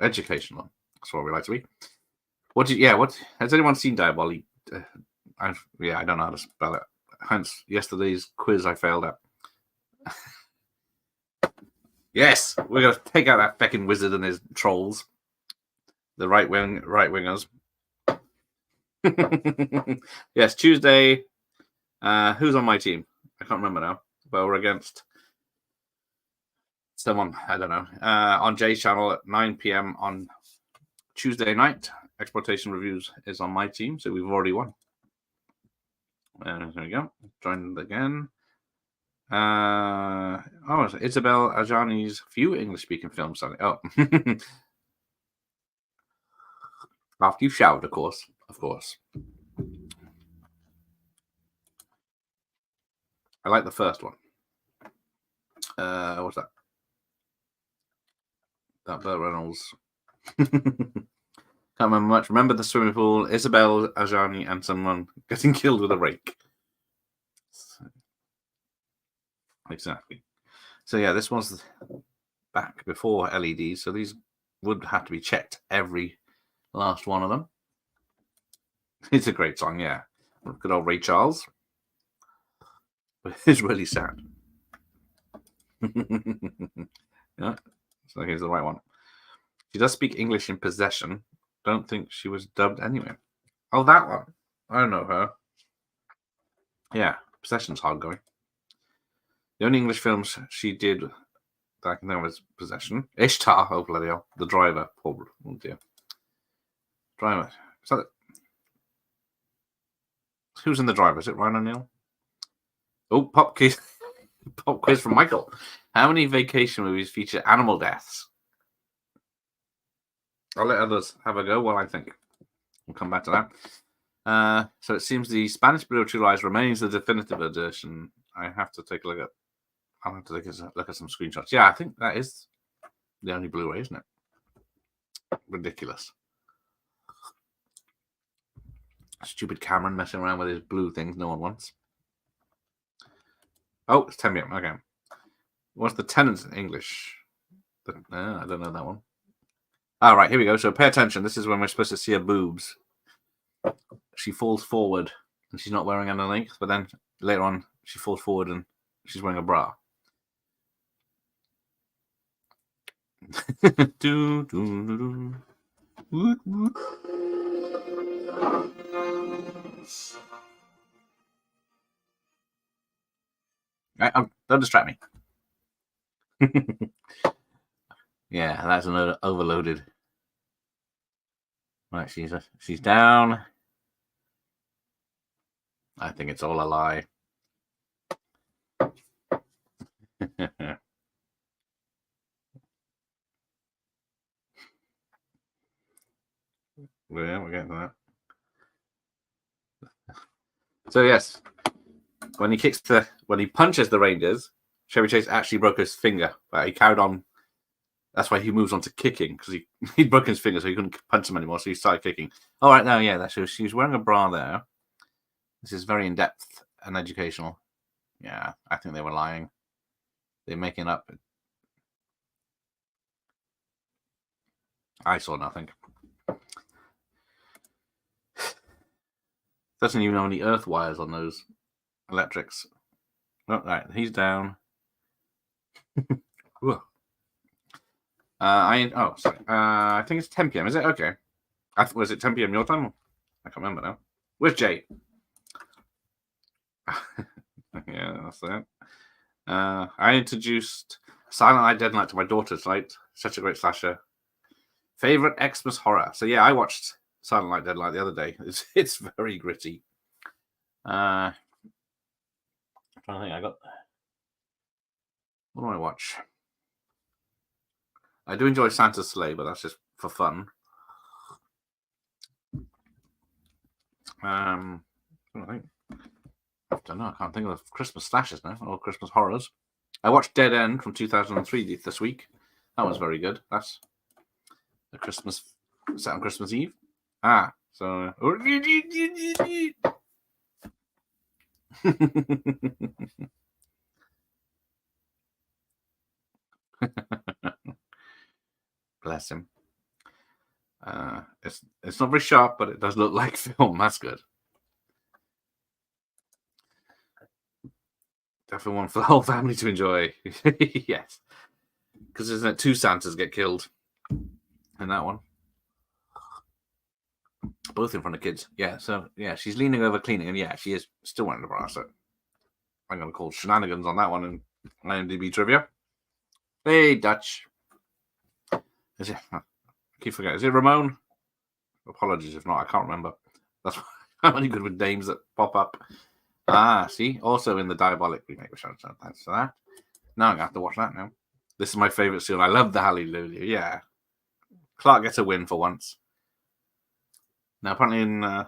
S1: Educational. That's what we like to be. What has anyone seen Diabolique? I don't know how to spell it. Hence yesterday's quiz I failed at. Yes, we're gonna take out that feckin' wizard and his trolls. The right wingers. Yes, Tuesday. Who's on my team? I can't remember now. But we're against someone, I don't know. On Jay's channel at 9 p.m. on Tuesday night. Exploitation Reviews is on my team, so we've already won. And there we go. Joined again. It's Isabel Adjani's few English-speaking films. Oh. After you've showered, of course. I like the first one. What's that? That Burt Reynolds. Can't remember much. Remember the swimming pool, Isabel Adjani, and someone getting killed with a rake. Exactly. So yeah, this was back before LEDs, so these would have to be checked every last one of them. It's a great song, yeah. Good old Ray Charles. But it's really sad. Yeah, so here's the right one. She does speak English in Possession. Don't think she was dubbed anyway. Oh, that one. I don't know her. Yeah, Possession's hard going. The only English films she did that I can think of is Possession. Ishtar, oh bloody hell. The Driver. Oh dear. Driver. Is that it? Who's in The Driver? Is it Ryan O'Neill? Oh, pop quiz. Pop quiz from Michael. How many vacation movies feature animal deaths? I'll let others have a go while I think. We'll come back to that. So it seems the Spanish Blue True Lies remains the definitive edition. I'll have to take a look at some screenshots. Yeah, I think that is the only Blu-ray, isn't it? Ridiculous. Stupid Cameron messing around with his blue things no one wants. Oh, it's 10 p.m. Okay. What's the tenants in English? I don't know that one. All right, here we go. So pay attention. This is when we're supposed to see her boobs. She falls forward and she's not wearing anything, but then later on she falls forward and she's wearing a bra. Don't distract me. Yeah, that's another overloaded. Right, she's down. I think it's all a lie. Yeah, we're getting to that. So yes, when he punches the Rangers, Chevy Chase actually broke his finger, but he carried on. That's why he moves on to kicking, because he'd broken his finger, so he couldn't punch him anymore. So he started kicking. All right, now, yeah, she was wearing a bra there. This is very in depth and educational. Yeah, I think they were lying. They're making up. I saw nothing. Doesn't even know any earth wires on those electrics. Oh, right, he's down. Sorry. I think it's 10 p.m. Is it? Okay. Was it 10 p.m. your time? I can't remember now. Where's Jay? Yeah, that's it. I introduced Silent Night, Dead Night to my daughter tonight. Such a great slasher. Favorite Xmas horror. So yeah, I watched Silent Night, Dead Night the other day. It's very gritty. I'm trying to think. I got. What do I watch? I do enjoy Santa's Sleigh, but that's just for fun. I don't know. I can't think of Christmas slashes now or Christmas horrors. I watched Dead End from 2003 this week. That was very good. That's a Christmas set on Christmas Eve. So bless him. It's not very sharp, but it does look like film. That's good. Definitely one for the whole family to enjoy. Yes, because isn't it 2 Santas get killed in that one? Both in front of kids. Yeah, so yeah, she's leaning over cleaning, and yeah, she is still wearing the bra. So I'm going to call shenanigans on that one in IMDb trivia. Hey, Dutch. Is it? I keep forgetting. Is it Ramon? Apologies if not. I can't remember. That's I'm only good with names that pop up. See, also in the Diabolic remake, which thanks for that. Now I'm gonna have to watch that now. This is my favorite scene. I love the Hallelujah. Yeah, Clark gets a win for once. Now, apparently, in the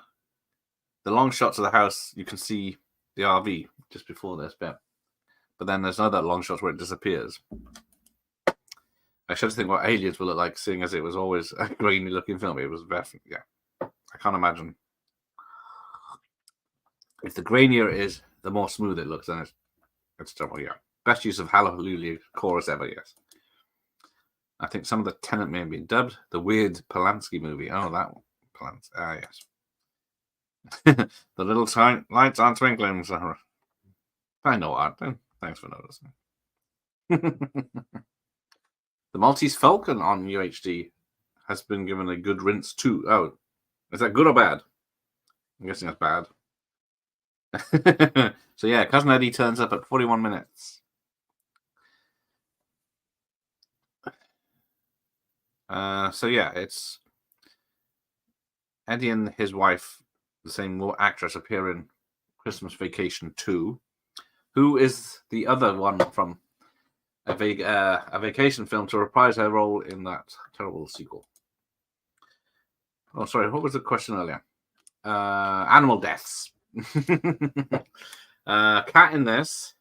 S1: long shots of the house, you can see the RV just before this bit, but then there's other long shots where it disappears. I should think what Aliens will look like, seeing as it was always a grainy-looking film. It was very, yeah. I can't imagine. If the grainier it is, the more smooth it looks, then it's terrible. Yeah, best use of Hallelujah chorus ever. Yes, I think some of the Tenet may have been dubbed. The weird Polanski movie. Oh, that one. Polanski. Yes. The little lights aren't twinkling. So I know art. Then thanks for noticing. The Maltese Falcon on UHD has been given a good rinse too. Oh, is that good or bad? I'm guessing that's bad. So yeah, Cousin Eddie turns up at 41 minutes. So yeah, it's Eddie and his wife, the same actress, appear in Christmas Vacation 2. Who is the other one from a vacation film to reprise her role in that terrible sequel? Oh, sorry, what was the question earlier? Animal deaths. Cat in this,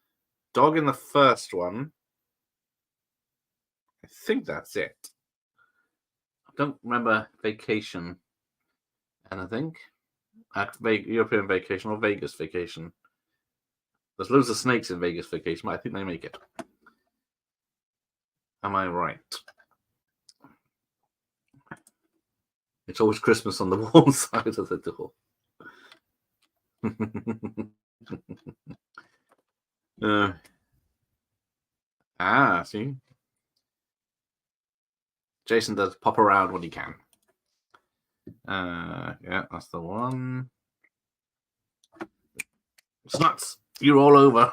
S1: dog in the first one. I think that's it. I don't remember Vacation anything. European Vacation or Vegas Vacation. There's loads of snakes in Vegas Vacation, but I think they make it. Am I right? It's always Christmas on the warm side of the door. See? Jason does pop around when he can. Yeah, that's the one. It's nuts. You're all over.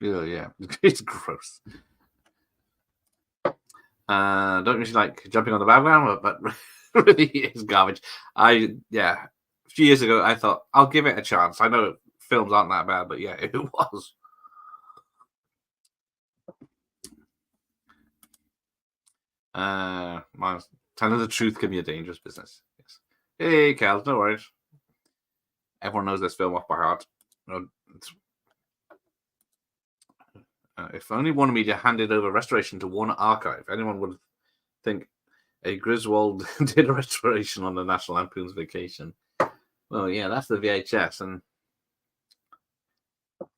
S1: Yeah. It's gross. Don't usually like jumping on the bandwagon, but really it's garbage. A few years ago I thought I'll give it a chance. I know films aren't that bad, but yeah, it was. Telling the truth can be a dangerous business. Yes. Hey, Cal, no worries. Everyone knows this film off by heart. If only Warner Media handed over restoration to Warner Archive, anyone would think a Griswold did a restoration on the National Lampoon's Vacation. Well, yeah, that's the VHS, and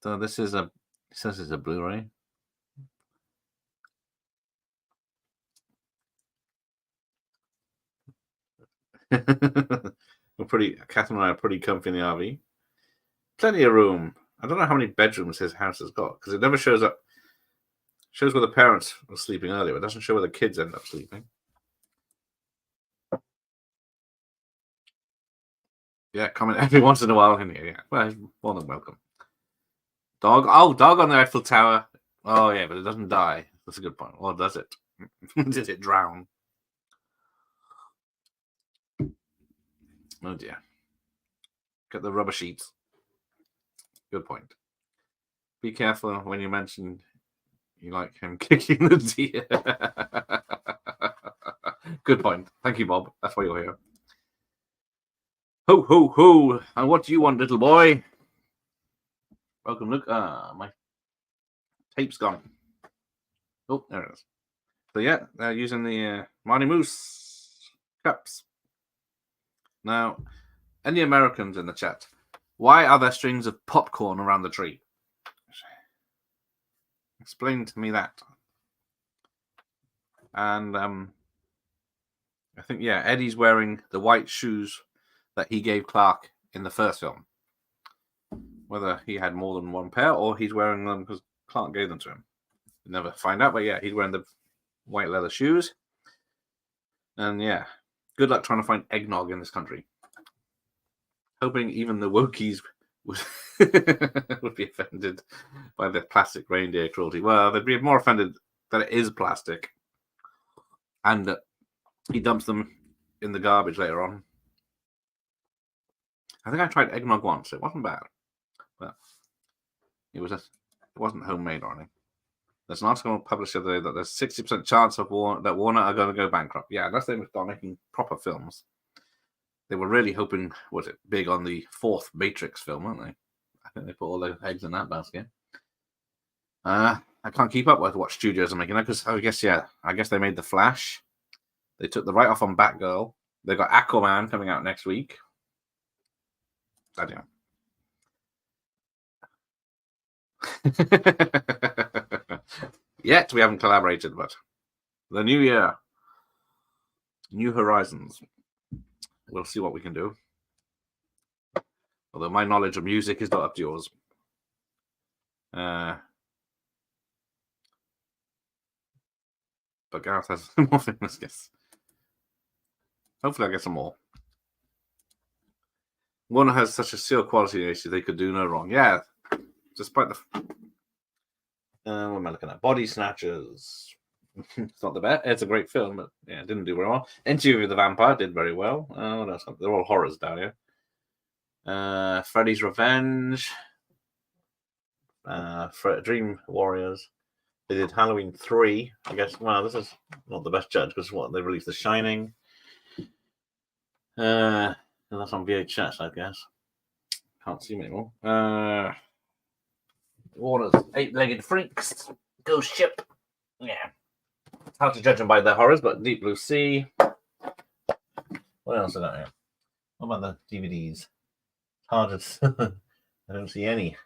S1: so this is it says it's a Blu-ray. Catherine and I are pretty comfy in the RV. Plenty of room. I don't know how many bedrooms his house has got because it never shows up. Shows where the parents were sleeping earlier. It doesn't show where the kids end up sleeping. Yeah, comment every once in a while in here. Yeah, well, he's more than welcome. Dog. Oh, dog on the Eiffel Tower. Oh, yeah, but it doesn't die. That's a good point. Or does it? Does it drown? Oh, dear. Get the rubber sheets. Good point. Be careful when you mention you like him kicking the deer. Good point. Thank you, Bob. That's why you're here. Ho, ho, ho. And what do you want, little boy? Welcome, Luke. My tape's gone. Oh, there it is. So, yeah, they're using the Marnie Moose cups. Now, any Americans in the chat, why are there strings of popcorn around the tree? Explain to me that. And I think, yeah, Eddie's wearing the white shoes that he gave Clark in the first film. Whether he had more than one pair or he's wearing them because Clark gave them to him. You never find out, but yeah, he's wearing the white leather shoes. And yeah, good luck trying to find eggnog in this country. Hoping even the Wokies would be offended by the plastic reindeer cruelty. Well, they'd be more offended that it is plastic and that he dumps them in the garbage later on. I think I tried eggnog once. It wasn't bad, but it wasn't homemade or anything. There's an article published the other day that there's 60% chance of that Warner are going to go bankrupt. Yeah, unless they start making proper films. They were really hoping, was it big on the fourth Matrix film, weren't they? I think they put all their eggs in that basket. I can't keep up with what studios are making because I guess they made The Flash. They took the write-off on Batgirl. They got Aquaman coming out next week. I don't know. Yet we haven't collaborated, but the new year, new horizons. We'll see what we can do. Although my knowledge of music is not up to yours. But Gareth has more famous guests. Hopefully I get some more. Warner has such a seal quality issue they could do no wrong. Yeah. Despite the... what am I looking at? Body Snatchers. It's not the best. It's a great film, but yeah, it didn't do very well. Interview with the Vampire did very well. What else? They're all horrors down here. Freddy's Revenge. Dream Warriors. They did Halloween 3. I guess, well, this is not the best judge because they released The Shining. And that's on VHS, I guess. Can't see them anymore. Warner's Eight-Legged Freaks. Ghost Ship. Yeah. It's hard to judge them by their horrors, but Deep Blue Sea. What else is that here? What about the DVDs? Hard to... I don't see any.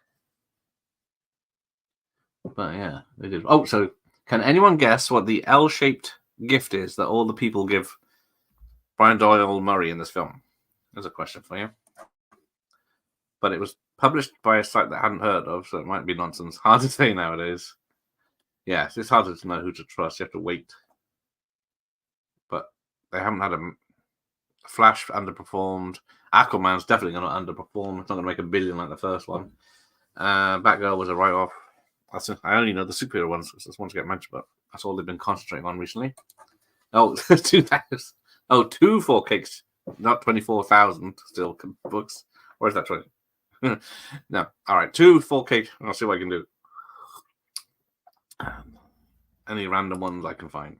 S1: But yeah, they did. Oh, so can anyone guess what the L-shaped gift is that all the people give Brian Doyle Murray in this film? There's a question for you. But it was published by a site that I hadn't heard of, so it might be nonsense. Hard to say nowadays. Yeah, it's harder to know who to trust. You have to wait. But they haven't had a Flash underperformed. Aquaman's definitely going to underperform. It's not going to make $1 billion like the first one. Batgirl was a write-off. I only know the superhero ones because those ones get mentioned, but that's all they've been concentrating on recently. Oh, 2,000. Oh, 2 4Ks, not 24,000 still books. Or is that 20? No. All right, 2 4K. I'll see what I can do. Any random ones I can find.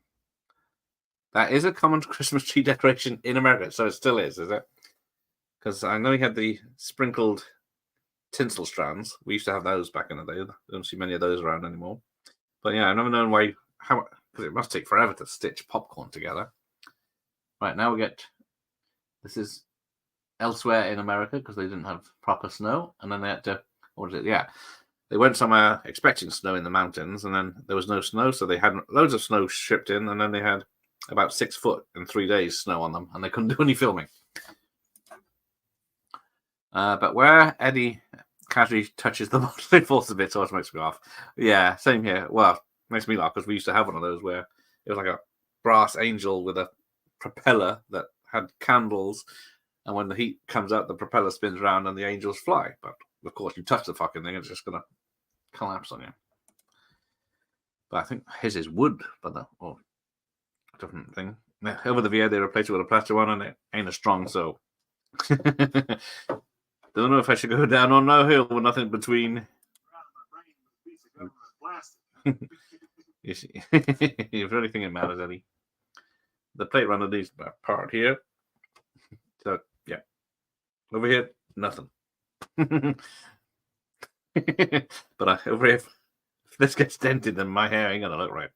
S1: That is a common Christmas tree decoration in America, so it still is it? Because I know he had the sprinkled tinsel strands. We used to have those back in the day. I don't see many of those around anymore. But yeah, I've never known how, because it must take forever to stitch popcorn together. Right, now this is elsewhere in America because they didn't have proper snow, and then they had to, they went somewhere expecting snow in the mountains, and then there was no snow, so they had loads of snow shipped in, and then they had about 6 foot in 3 days, snow on them, and they couldn't do any filming. But where Eddie casually touches the bottle, it falls a bit, so it makes me laugh. Yeah, same here. Well, makes me laugh because we used to have one of those where it was like a brass angel with a propeller that had candles, and when the heat comes out, the propeller spins around and the angels fly. But of course, you touch the fucking thing, it's just gonna collapse on you. But I think his is wood, but different thing. Over the VA, they replaced it with a plastic one, and it ain't as strong. So, don't know if I should go down or no hill with nothing between. If anything, it matters, Eddie. The plate run underneath part here. So yeah, over here, nothing. But over here, if this gets dented, then my hair ain't gonna look right.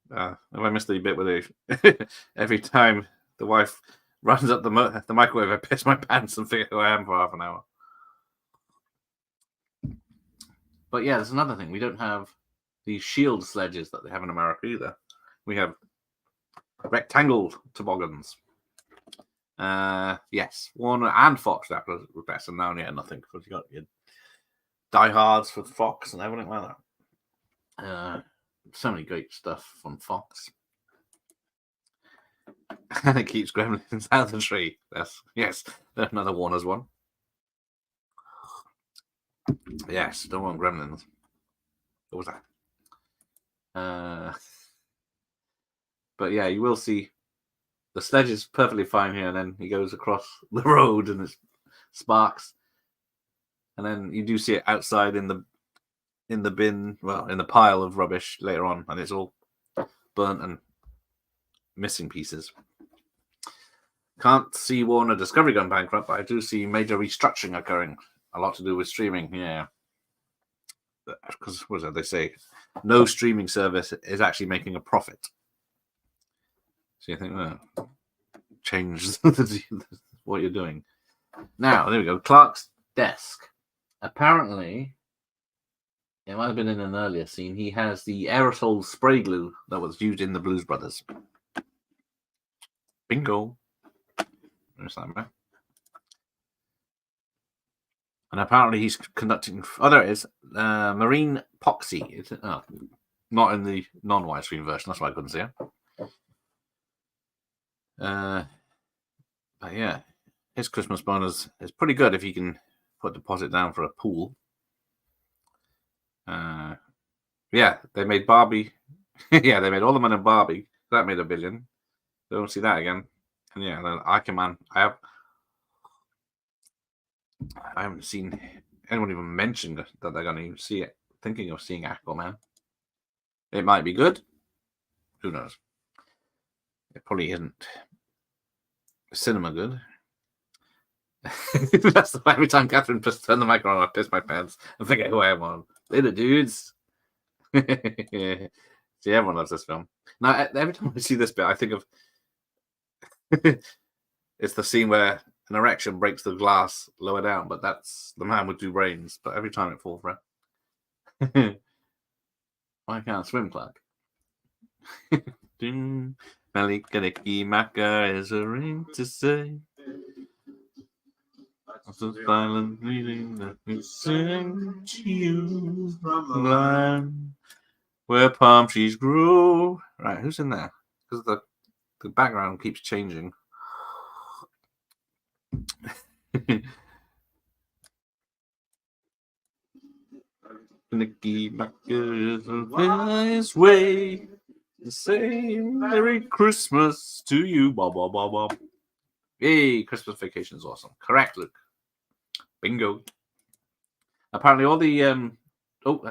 S1: If I missed the bit with it, every time the wife runs up the microwave, I piss my pants and figure who I am for half an hour. But yeah, there's another thing. We don't have these shield sledges that they have in America either. We have rectangle toboggans. Yes, Warner and Fox that was best, and now yeah, nothing because you got your diehards for Fox and everything like that. So many great stuff from Fox. And it keeps gremlins out of the tree. Yes, there's another Warner's one. Yes, don't want gremlins. What was that? But yeah, you will see the sledge is perfectly fine here, and then he goes across the road and it sparks. And then you do see it outside in the bin, well, in the pile of rubbish later on, and it's all burnt and missing pieces. Can't see Warner Discovery gone bankrupt, but I do see major restructuring occurring. A lot to do with streaming, yeah. Because what did they say? No streaming service is actually making a profit. So you think, change what you're doing. Now, there we go. Clark's desk. Apparently, it might have been in an earlier scene. He has the aerosol spray glue that was used in the Blues Brothers. Bingo. There's that, man. And apparently he's conducting. Oh, there it is. Marine Poxy. It's not in the non-widescreen version. That's why I couldn't see it. But yeah, his Christmas bonus is pretty good if you can put a deposit down for a pool. Yeah, they made Barbie. Yeah, they made all the money in Barbie. That made $1 billion. Don't see that again. And yeah, then Aquaman. I haven't seen anyone even mention that they're going to see it. Thinking of seeing Aquaman. It might be good. Who knows? It probably isn't cinema good. That's the every time Catherine turn the mic on, I piss my pants and forget who I am on. Later, dudes. See, everyone loves this film. Now, every time I see this bit, I think of it's the scene where an erection breaks the glass lower down, but that's the man with 2 brains. But every time it falls right. I can't swim, Clark. Malikaniki Maka is a ring to say. The silent breathing that we sing to you from the land where palm trees grow. Right, who's in there? Because the background keeps changing. Nicky Maka is a nice way to say Merry Christmas to you. Bob, bob, bob, bob. Hey, Christmas Vacation is awesome. Correct, Luke. Bingo. Apparently, all the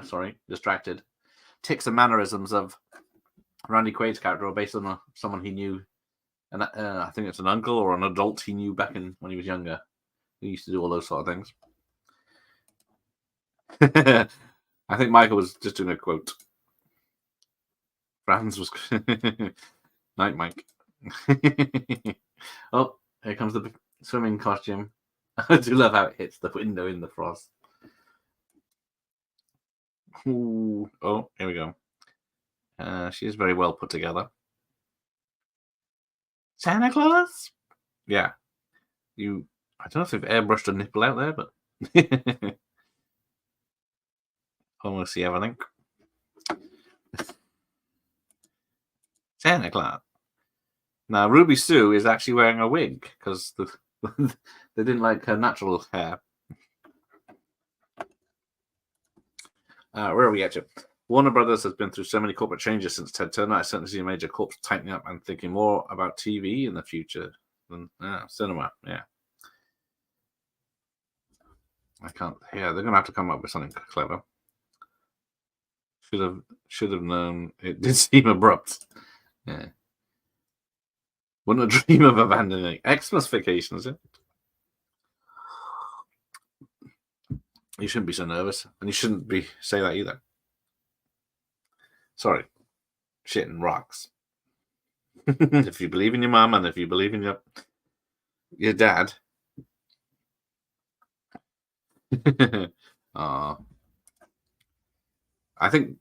S1: sorry, distracted. Tics and mannerisms of Randy Quaid's character are based on someone he knew, and I think it's an uncle or an adult he knew back when he was younger. He used to do all those sort of things. I think Michael was just doing a quote. Franz was night, Mike. Oh, here comes the swimming costume. I do love how it hits the window in the frost. Ooh. Oh, here we go. She is very well put together. Santa Claus? Yeah. I don't know if they've airbrushed a nipple out there, but almost see everything. Santa Claus. Now, Ruby Sue is actually wearing a wig because they didn't like her natural hair. Where are we at? Warner Brothers has been through so many corporate changes since Ted Turner. I certainly see a major corporate tightening up and thinking more about TV in the future than cinema. Yeah. I can't. Yeah, they're gonna have to come up with something clever. Should have known. It did seem abrupt. Yeah. Wouldn't have dream of abandoning Xmas vacation, is it? You shouldn't be so nervous, and you shouldn't be say that either. Sorry, shitting rocks. If you believe in your mum and if you believe in your dad. I think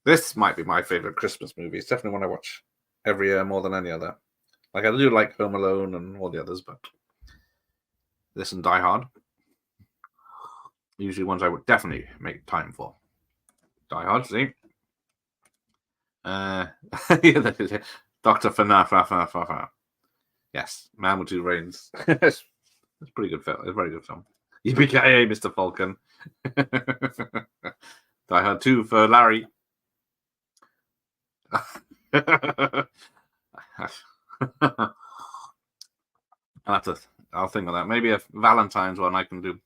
S1: this might be my favorite Christmas movie. It's definitely one I watch every year more than any other. Like I do like Home Alone and all the others, but this and Die Hard, usually ones I would definitely make time for. Die Hard, see? Doctor Fana. Yes, Man with Two Brains. It's a pretty good film. It's a very good film. Yippee-ki-yay, Mr. Falcon. Die Hard 2 for Larry. I'll think of that. Maybe a Valentine's one I can do.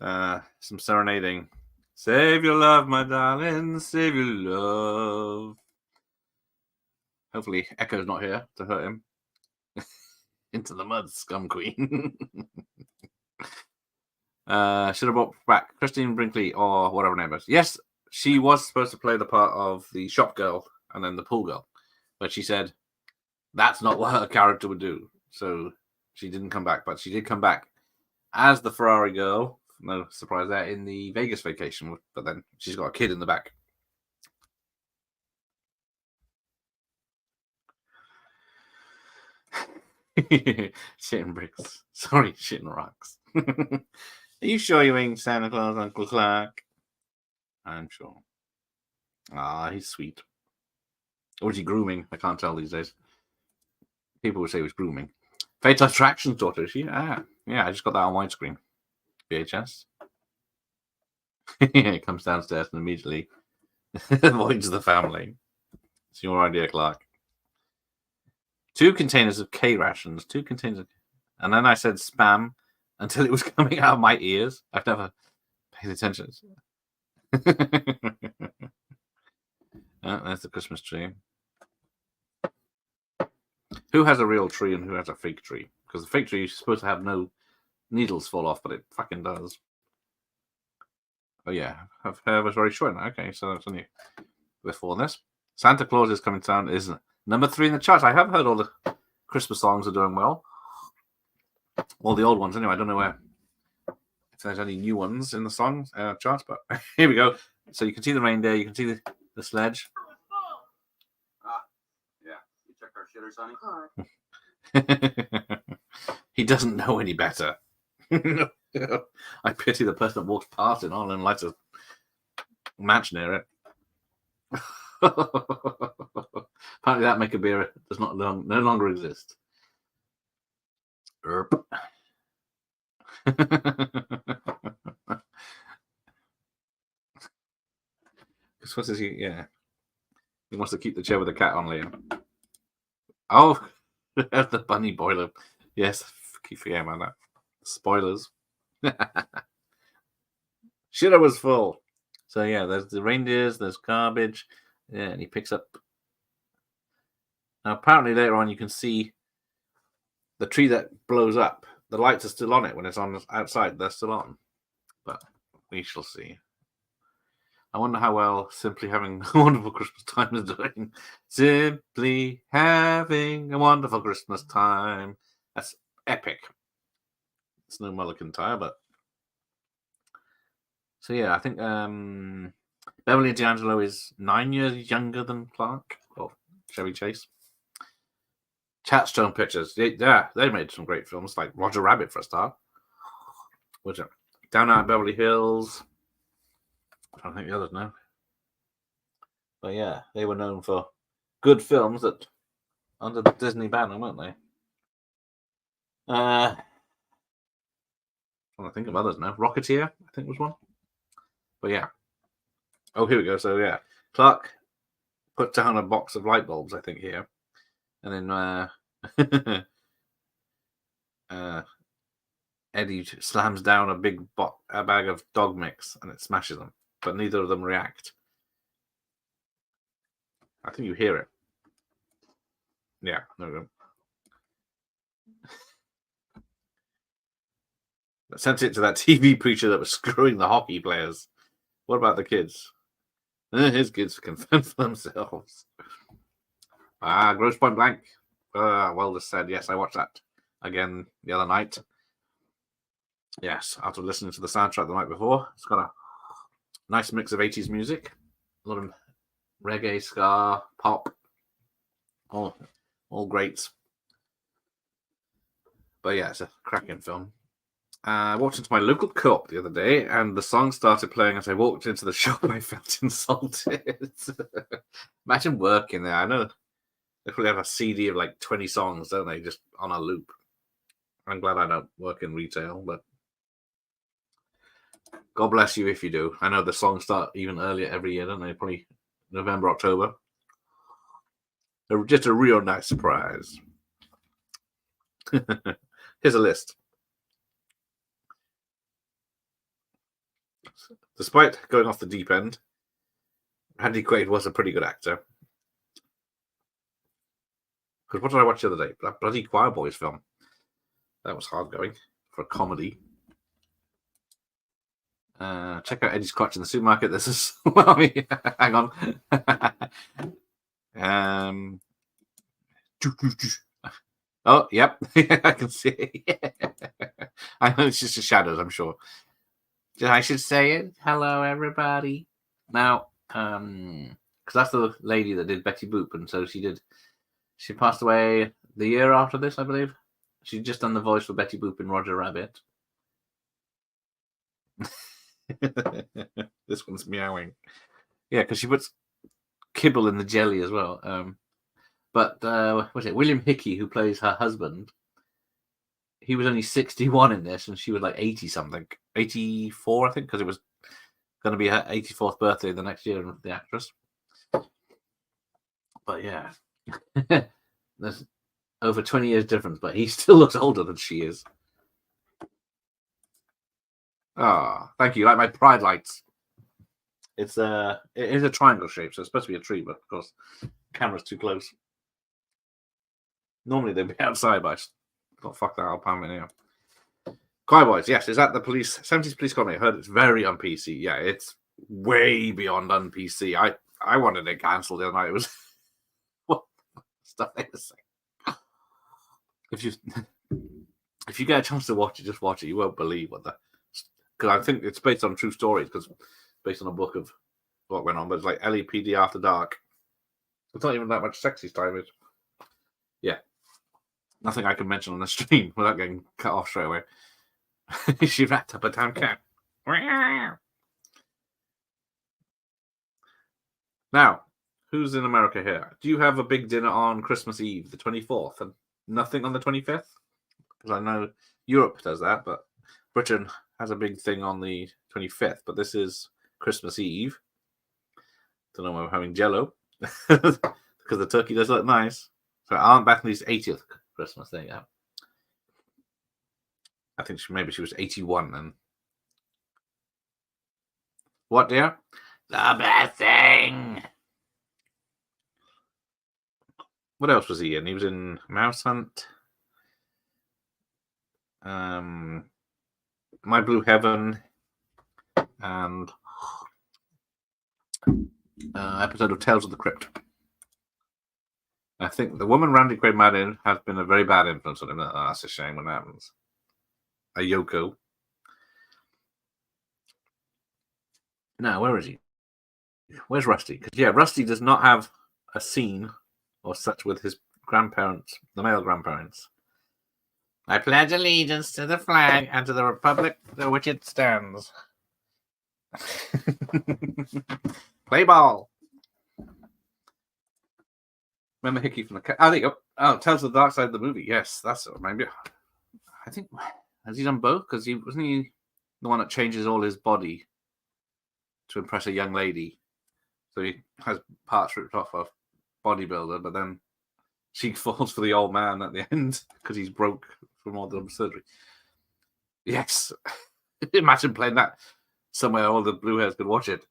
S1: Some serenading. Save your love, my darling. Save your love. Hopefully Echo's not here to hurt him. Into the mud, scum queen. Should have brought back Christine Brinkley or whatever her name is. Yes, she was supposed to play the part of the shop girl and then the pool girl. But she said that's not what her character would do. So she didn't come back. But she did come back as the Ferrari girl. No surprise there in the Vegas vacation. But then she's got a kid in the back. Shitting bricks. Sorry, shitting rocks. Are you sure you ain't Santa Claus, Uncle Clark? I'm sure. Ah, he's sweet. Or is he grooming? I can't tell these days. People would say he was grooming. Fatal Attraction's daughter, is she? Yeah, I just got that on widescreen. VHS. It comes downstairs and immediately avoids the family. It's your idea, Clark. 2 containers of K rations. 2 containers. And then I said spam until it was coming out of my ears. I've never paid attention. There's the Christmas tree. Who has a real tree and who has a fake tree? Because the fake tree is supposed to have no needles fall off, but it fucking does. Oh yeah, her hair was very short. Okay, so that's only before this. Santa Claus is Coming to Town is number 3 in the charts. I have heard all the Christmas songs are doing well. All the old ones, anyway. I don't know if there's any new ones in the songs charts, but here we go. So you can see the reindeer, you can see the sledge.
S3: Yeah, you check our shitters, honey.
S1: He doesn't know any better. I pity the person that walks past it and lights a match near it. Apparently that make a beer does no longer exist. Erp. What is he? Yeah. He wants to keep the chair with the cat on, Liam. Oh, there's the bunny boiler. Yes, keep forgetting about that. Spoilers. Shitter was full. So yeah, there's the reindeers, there's garbage. Yeah, and he picks up. Now apparently later on you can see the tree that blows up. The lights are still on it when it's on outside. They're still on. But we shall see. I wonder how well Simply Having a Wonderful Christmas Time is doing. Simply Having a Wonderful Christmas Time. That's epic. It's no Mulligan Tire, but... So yeah, I think Beverly D'Angelo is 9 years younger than Clark, or Chevy Chase. Chatstone Pictures. Yeah, they made some great films, like Roger Rabbit for a start. What's it? Down Out in Beverly Hills. I don't think the others now. But yeah, they were known for good films that under the Disney banner, weren't they? I don't think of others now. Rocketeer, I think was one. But yeah. Oh, here we go. So yeah, Clark put down a box of light bulbs, I think, here, and then Eddie slams down a big bag of dog mix, and it smashes them. But neither of them react. I think you hear it. Yeah, there we go. I sent it to that TV preacher that was screwing the hockey players. What about the kids? His kids can fend for themselves. Grosse Point Blank. Well just said. Yes, I watched that again the other night. Yes, after listening to the soundtrack the night before. It's got a nice mix of 80s music. A lot of reggae, ska, pop. All greats. But yeah, it's a cracking film. I walked into my local co-op the other day, and the song started playing as I walked into the shop. I felt insulted. Imagine working there. I know they probably have a CD of like 20 songs, don't they? Just on a loop. I'm glad I don't work in retail, but God bless you if you do. I know the songs start even earlier every year, don't they? Probably November, October. They're just a real nice surprise. Here's a list. Despite going off the deep end, Randy Quaid was a pretty good actor. Because what did I watch the other day? That bloody Choir Boys film. That was hard going for a comedy. Check out Eddie's crotch in the supermarket. This is hang on. Oh, yep. I can see it. I know it's just the shadows, I'm sure. I should say it. Hello, everybody. Now, because that's the lady that did Betty Boop, and so she passed away the year after this, I believe. She'd just done the voice for Betty Boop in Roger Rabbit. This one's meowing. Yeah, because she puts kibble in the jelly as well. But what's it? William Hickey, who plays her husband, he was only 61 in this, and she was like 80 something, 84, I think, because it was going to be her 84th birthday the next year, the actress. But yeah, there's over 20 years difference, but he still looks older than she is. Thank you. Like my pride lights. It is a triangle shape, so it's supposed to be a tree, but of course, the camera's too close. Normally they'd be outside, but I just thought, fuck that, I'll palm it here. Choir Boys, yes, is that the 70s police comedy? I heard it's very un-PC. Yeah, it's way beyond un-PC. I wanted it cancelled the other night. It was what stuff they were saying. If you get a chance to watch it, just watch it. You won't believe what because I think it's based on true stories, because based on a book of what went on, but it's like LAPD After Dark. It's not even that much sexy time. It's yeah. Nothing I can mention on the stream without getting cut off straight away. She wrapped up a damn cat. Now, who's in America here? Do you have a big dinner on Christmas Eve, the 24th, and nothing on the 25th? Because I know Europe does that, but Britain has a big thing on the 25th, but this is Christmas Eve. Don't know why we're having Jello, because the turkey does look nice. So Aunt Bethany's 80th Christmas, there you go. I think maybe she was 81 then. What, dear? The best thing. What else was he in? He was in Mouse Hunt. My Blue Heaven. And episode of Tales of the Crypt. I think the woman Randy Quaid married has been a very bad influence on him. That's a shame when that happens. A Yoko. Now, where is he? Where's Rusty? Because, yeah, Rusty does not have a scene or such with his grandparents, the male grandparents. I pledge allegiance to the flag and to the republic for which it stands. Play ball. Remember Hickey from the... Oh, there you go. Oh, tells the dark side of the movie. Yes, that's it. Maybe. I think... Has he done both? Because wasn't he the one that changes all his body to impress a young lady? So he has parts ripped off of bodybuilder, but then she falls for the old man at the end because he's broke from all the surgery. Yes. Imagine playing that somewhere all the blue hairs could watch it.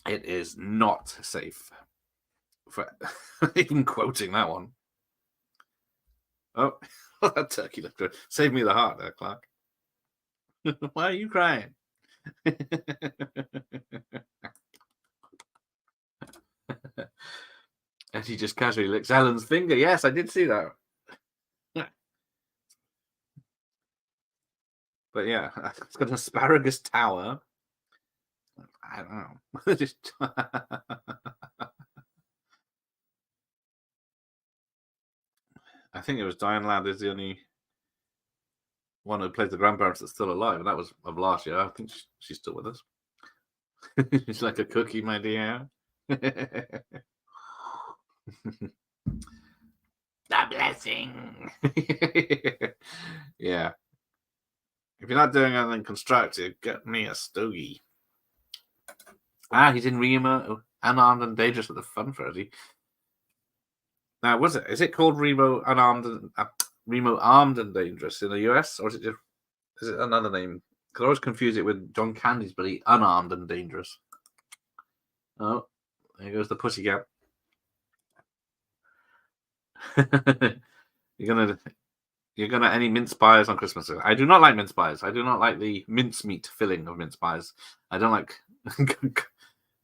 S1: It is not safe for even quoting that one. Oh, that turkey looked good. Save me the heart there, Clark. Why are you crying? And he just casually licks Ellen's finger. Yes, I did see that. But yeah, it's got an asparagus tower. I don't know. Just I think it was Diane Ladd is the only one who plays the grandparents that's still alive, and that was of last year. I think she's still with us. She's like a cookie, my dear. The blessing. Yeah. If you're not doing anything constructive, get me a stogie. He's in Remo, Unarmed and Dangerous at the Fun Freddy. Now, is it called Remo Unarmed and Remo Armed and Dangerous in the US, or is it another name? Because I always confuse it with John Candy's Unarmed and Dangerous. Oh, there goes the pussycat. You're gonna any mince pies on Christmas? I do not like mince pies. I do not like the mincemeat filling of mince pies. I don't like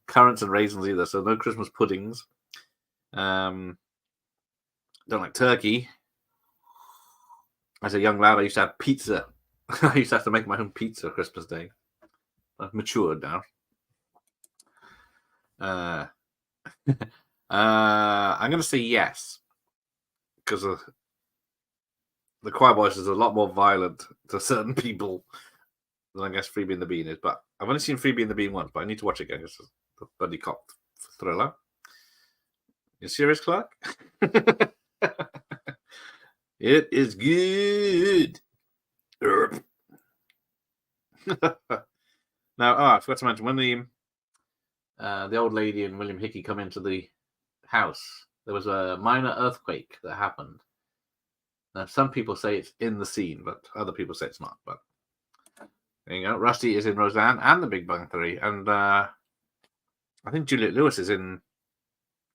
S1: currants and raisins either. So no Christmas puddings. Don't like turkey. As a young lad, I used to have pizza. I used to have to make my own pizza Christmas Day. I've matured now. I'm going to say yes. Because the Choir Boys is a lot more violent to certain people than I guess Freebie and the Bean is. But I've only seen Freebie and the Bean once, but I need to watch it again. It's a buddy cop thriller. You serious, Clark? It is good. Now, I forgot to mention when the old lady and William Hickey come into the house, there was a minor earthquake that happened. Now, some people say it's in the scene, but other people say it's not. But there you go. Rusty is in Roseanne and The Big Bang Theory, and I think Juliette Lewis is in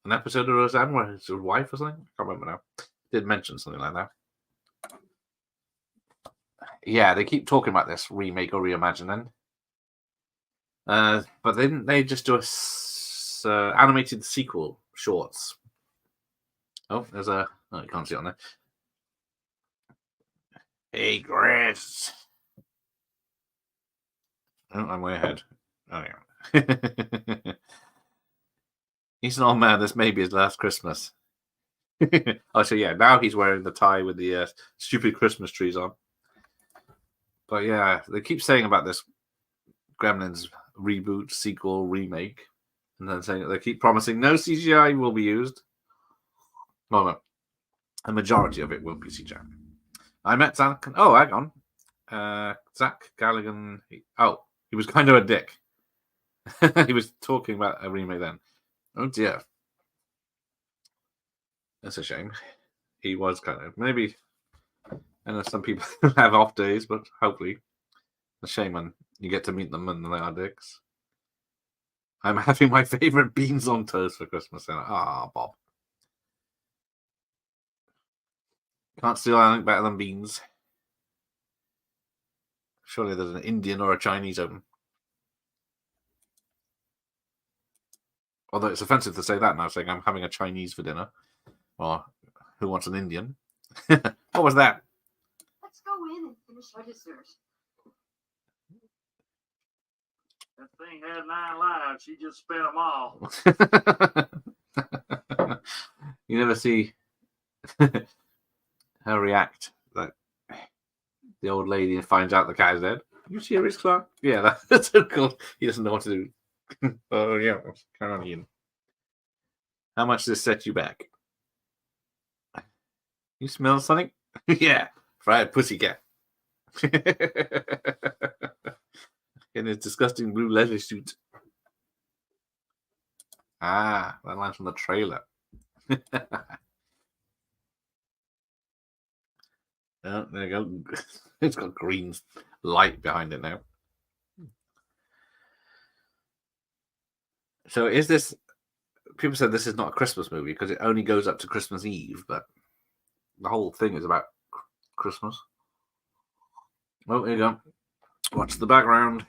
S1: an episode of Roseanne where it's his wife or something. I can't remember now. Did mention something like that. Yeah, they keep talking about this remake or reimagining. But then they just do a animated sequel shorts. Oh, there's a... Oh, you can't see it on there. Hey, Chris. Oh, I'm way ahead. Oh, yeah. He's an old man. This may be his last Christmas. Oh, so yeah, now he's wearing the tie with the stupid Christmas trees on. But yeah, they keep saying about this Gremlins reboot, sequel, remake, and then saying they keep promising no CGI will be used. Well, no, a majority of it will be CGI. I met Zach. Oh, hang on, Zach Galligan. He was kind of a dick. He was talking about a remake then. Oh dear, that's a shame. He was kind of maybe. I know some people have off days, but hopefully, a shame when you get to meet them and they are dicks. I'm having my favorite beans on toast for Christmas. And Bob. Can't steal anything better than beans. Surely there's an Indian or a Chinese oven. Although it's offensive to say that now, saying I'm having a Chinese for dinner. Or who wants an Indian? What was that?
S4: Let's go in and finish our dessert.
S3: That thing had 9 lives. She just spent them all.
S5: You never see her react. Like the old lady finds out the cat is dead. You serious, Clark? Yeah, that's so cool. He doesn't know what to do. Oh yeah, carry on, Ian. How much does this set you back? You smell something? Yeah, fried pussycat. In his disgusting blue leather suit. Ah, that line's from the trailer. Oh, there you go. It's got green light behind it now. So is this... People said this is not a Christmas movie because it only goes up to Christmas Eve, but the whole thing is about Christmas. Oh, here you go. Watch the background.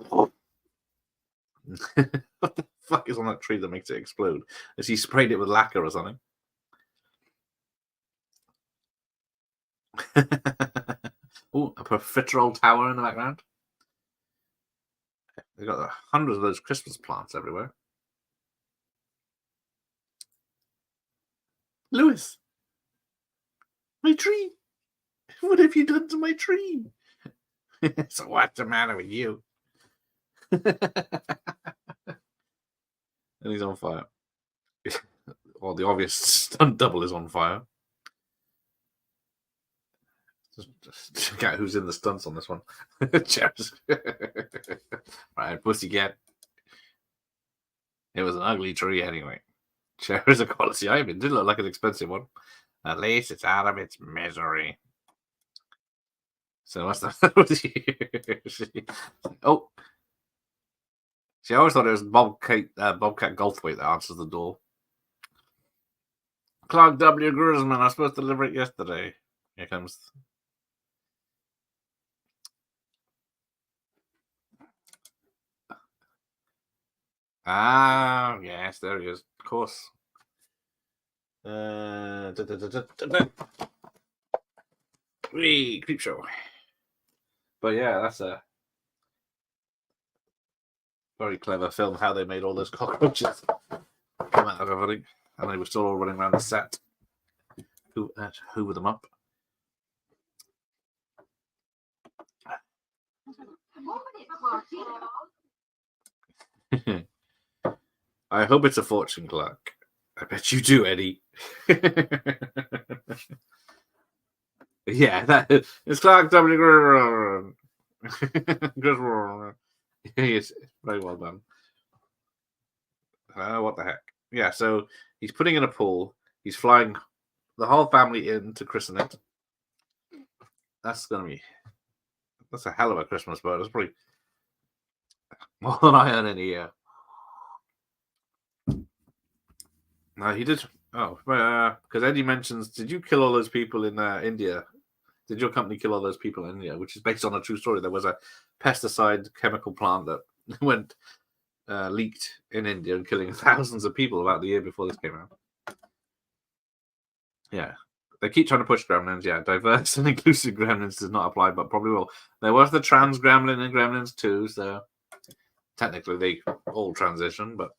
S5: What the fuck is on that tree that makes it explode? Has he sprayed it with lacquer or something? Oh, a profiterole tower in the background. They've got hundreds of those Christmas plants everywhere. Lewis, my tree. What have you done to my tree? So what's the matter with you? And he's on fire. Well, the obvious stunt double is on fire. Just check out who's in the stunts on this one. Cheers. Right, pussycat. It was an ugly tree anyway. Chair is a quality item. It did look like an expensive one. At least it's out of its misery. So what's the... Oh. See, I always thought it was Bobcat Goldthwait that answers the door. Clark W. Grisman, I was supposed to deliver it yesterday. Here comes... Ah, yes, there he is. Of course. Creep show. But yeah, that's a very clever film. How they made all those cockroaches come out of everything, and they were still all running around the set. Hoover them up. I hope it's a fortune, Clark. I bet you do, Eddie. Yeah, that is Clark W. Yes, very well done. What the heck? Yeah, so he's putting in a pool. He's flying the whole family in to christen it. That's a hell of a Christmas boat. It's probably more than I earn in a year. No, he did. Oh, because Eddie mentions, did you kill all those people in India? Did your company kill all those people in India? Which is based on a true story. There was a pesticide chemical plant that went leaked in India and killing thousands of people about the year before this came out. Yeah. They keep trying to push Gremlins. Yeah, diverse and inclusive Gremlins does not apply, but probably will. There was the trans Gremlin in Gremlins 2, so technically they all transition, but...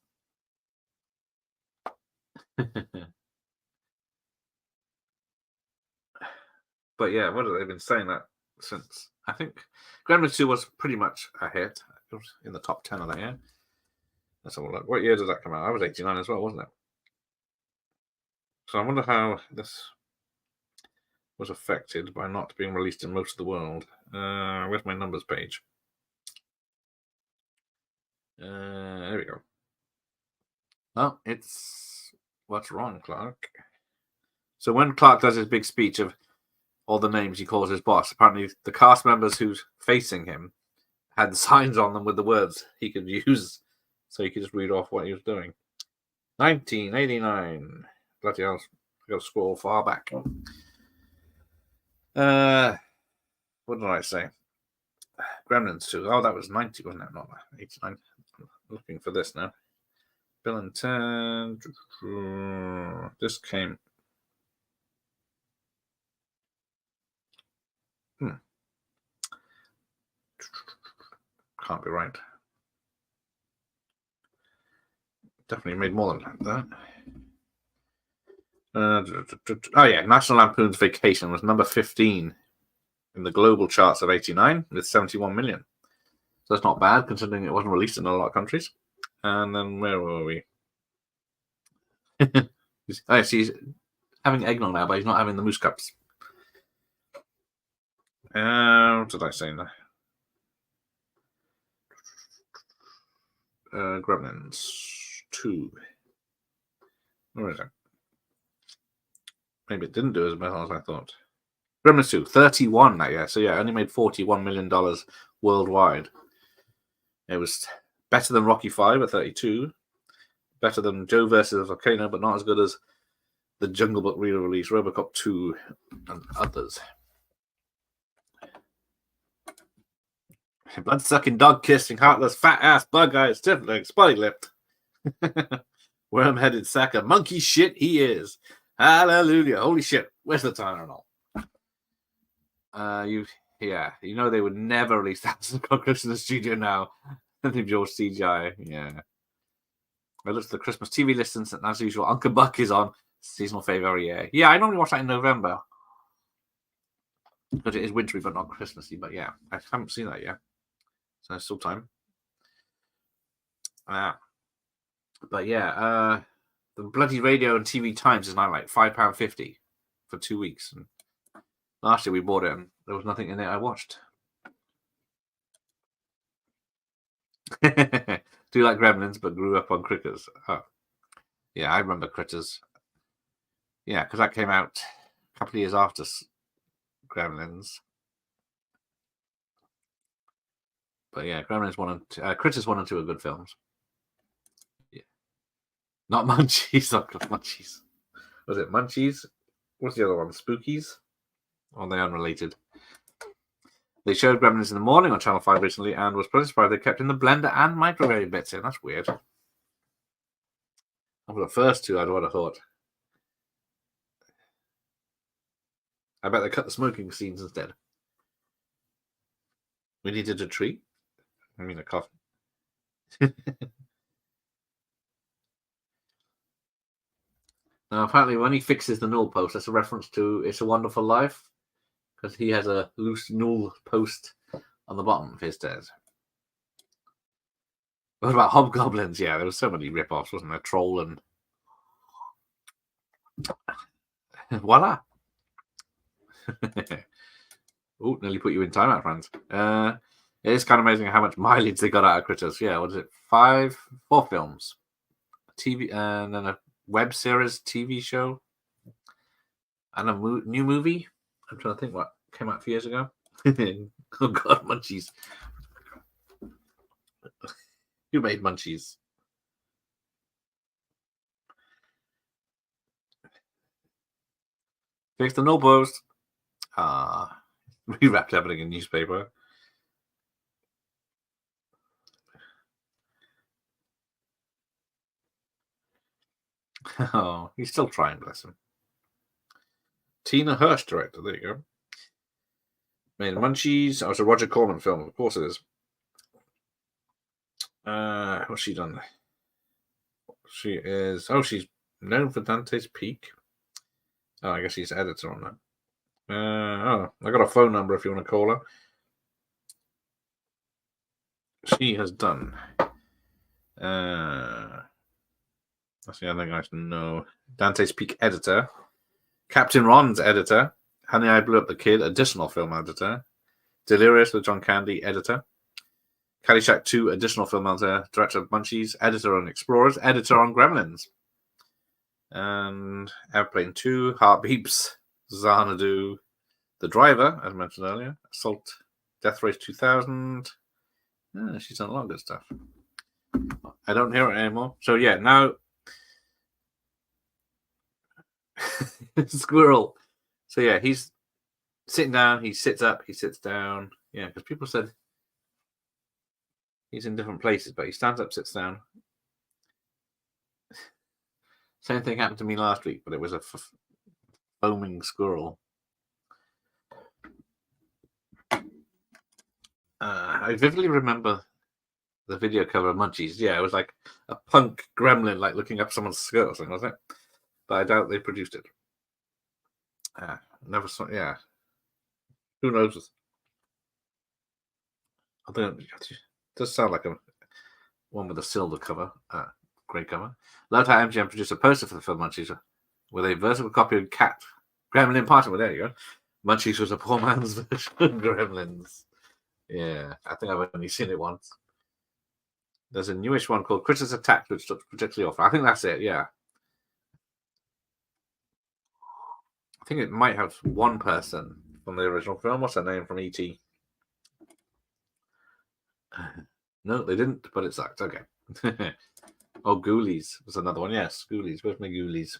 S5: But yeah, what have they been saying that since? I think Gremlins 2 was pretty much a hit. It was in the top 10 of that year. Let's have a look. What year did that come out? I was 89 as well, wasn't it? So I wonder how this was affected by not being released in most of the world. Where's my numbers page? There we go. Well, it's... What's wrong, Clark? So when Clark does his big speech of all the names he calls his boss, apparently the cast members who's facing him had signs on them with the words he could use, so he could just read off what he was doing. 1989. Bloody hell, I got to scroll far back. What did I say? Gremlins 2. Oh, that was 90, wasn't it? Not 89. I'm looking for this now. Bill and Ted. This came... Can't be right. Definitely made more than that. Oh yeah, National Lampoon's Vacation was number 15 in the global charts of 89 with 71 million. So that's not bad considering it wasn't released in a lot of countries. And then where were we? Oh, he's having eggnog now, but he's not having the moose cups. What did I say now? Gremlins 2. Where is it? Maybe it didn't do as well as I thought. Gremlins 2, 31 that year. So yeah, only made $41 million worldwide. It was better than Rocky 5 at 32. Better than Joe versus the Volcano, but not as good as the Jungle Book re-release, Robocop 2, and others. Blood-sucking, dog-kissing, heartless, fat-ass, bug-eyed, stiff-legged, spotty-lipped, worm-headed sack of monkey shit he is. Hallelujah. Holy shit. Where's the Tylenol? You know they would never release that cockroach in the studio now. They've George CGI. Yeah. I looked at the Christmas TV listings, and as usual, Uncle Buck is on. Seasonal favourite every year. Yeah, I normally watch that in November. Because it is wintry, but not Christmassy. But yeah, I haven't seen that yet. So there's still time. But yeah, the bloody radio and TV Times is now like £5.50 for 2 weeks. And last year we bought it and there was nothing in it I watched. Do like Gremlins, but grew up on Critters. Oh. Yeah, I remember Critters. Yeah, because that came out a couple of years after Gremlins. But yeah, Gremlins 1 and 2, Critters 1 and 2 are good films. Yeah. Not Munchies, not Munchies. Was it Munchies? What's the other one? Spookies? Or are they unrelated? They showed Gremlins in the morning on Channel 5 recently and was pretty surprised they kept in the blender and microwave bits in. That's weird. Over the first two, I'd would have thought. I bet they cut the smoking scenes instead. We needed a treat. I mean, a coffin. Now, apparently, when he fixes the null post, that's a reference to It's a Wonderful Life, because he has a loose null post on the bottom of his stairs. What about Hobgoblins? Yeah, there were so many rip-offs, wasn't there? Troll and... Voila! Oh, nearly put you in timeout, friends. It is kind of amazing how much mileage they got out of Critters. Yeah, what is it? 4 films. TV, and then a web series, TV show, and a new movie. I'm trying to think what came out a few years ago. Oh God, Munchies! Who made Munchies? Fix the null post. We wrapped everything in newspaper. Oh, he's still trying, bless him. Tina Hirsch director. There you go. Made Munchies. Oh, it's a Roger Corman film. Of course it is. What's she done? She is... Oh, she's known for Dante's Peak. Oh, I guess she's editor on that. I got a phone number if you want to call her. She has done... That's the other thing I should know. Dante's Peak editor. Captain Ron's editor. Honey, I Blew Up the Kid, additional film editor. Delirious with John Candy, editor. Caddyshack 2, additional film editor. Director of Munchies, editor on Explorers, editor on Gremlins. And Airplane 2, Heartbeeps, Xanadu, The Driver, as mentioned earlier. Assault, Death Race 2000. She's done a lot of good stuff. I don't hear it anymore. So yeah, now... Squirrel. So yeah, he's sitting down, he sits up, he sits down. Yeah, because people said he's in different places, but he stands up, sits down. Same thing happened to me last week, but it was a foaming squirrel. I vividly remember the video cover of Munchies. Yeah, it was like a punk gremlin, like looking up someone's skirt or something, wasn't it? but I doubt they produced it. Never saw. Yeah, who knows? I don't. It does sound like a one with a silver cover, grey cover. Loved how MGM produced a poster for the film Munchies with a versatile copy of Cat Gremlin Party. Well, there you go. Munchies was a poor man's version of Gremlins. Yeah, I think I've only seen it once. There's a newish one called Critters Attack, which looks particularly awful. I think that's it, yeah. I think it might have one person from the original film. What's her name from E.T.? No, they didn't, but it sucked. Okay. Oh, Ghoulies was another one. Yes, Ghoulies. Where's my Ghoulies?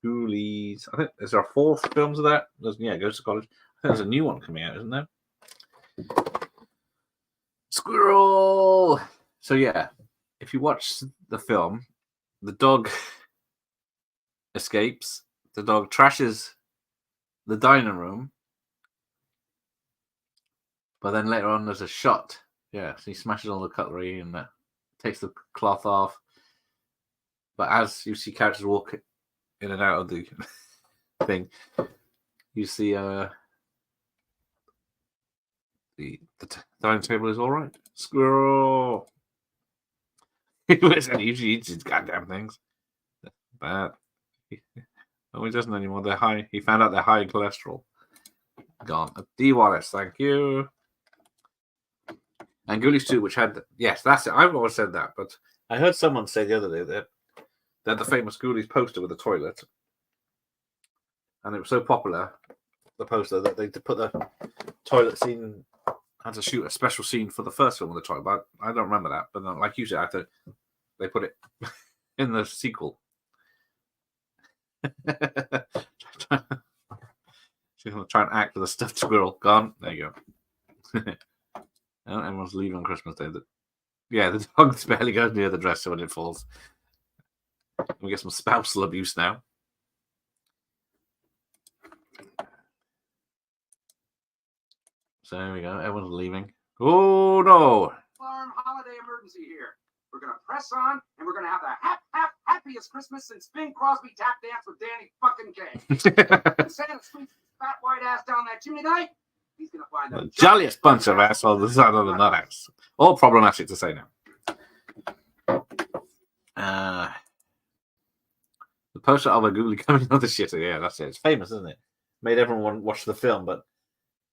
S5: Ghoulies. I think is there 4 films of that? Yeah, Goes to College. I think there's a new one coming out, isn't there? Squirrel. So yeah, if you watch the film, the dog escapes. The dog trashes the dining room, but then later on there's a shot. Yeah, so he smashes all the cutlery and takes the cloth off. But as you see characters walk in and out of the thing, you see the dining table is all right. Squirrel. He usually eats his goddamn things, but he doesn't anymore. They're high. He found out they're high in cholesterol. Gone. D. Wallace, thank you. And Ghoulies 2, which had yes, that's it. I've always said that, but I heard someone say the other day that the famous Ghoulies poster with the toilet, and it was so popular, the poster, that they put the toilet scene, had to shoot a special scene for the first film with the toilet. But I don't remember that. But like you said, they put it in the sequel. She's going to try and act with a stuffed squirrel. Gone. There you go. Everyone's leaving on Christmas Day. Yeah, the dog barely goes near the dresser when it falls. We get some spousal abuse now. So there we go. Everyone's leaving. Oh no!
S3: Farm holiday emergency here. We're gonna press on, and we're gonna have the happiest Christmas since Bing Crosby tap dance with Danny fucking Kaye. And Santa sweeps his fat white ass down that chimney tonight. He's gonna find
S5: the jolliest bunch of assholes out of the nut house. All problematic to say now. The poster of a ghoulie coming out of the shitter. Yeah, that's it. It's famous, isn't it? Made everyone want to watch the film, but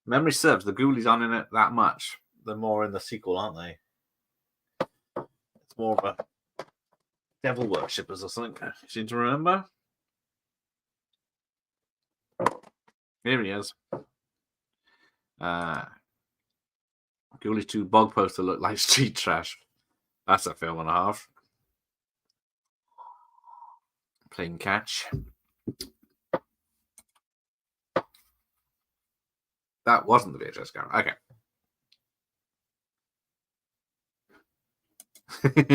S5: memory serves, the ghoulies aren't in it that much. They're more in the sequel, aren't they? It's more of a devil worshippers or something. Seem to remember. Here he is. Ghoulies 2 bog poster look like street trash. That's a film and a half. Playing catch. That wasn't the VHS camera. Okay.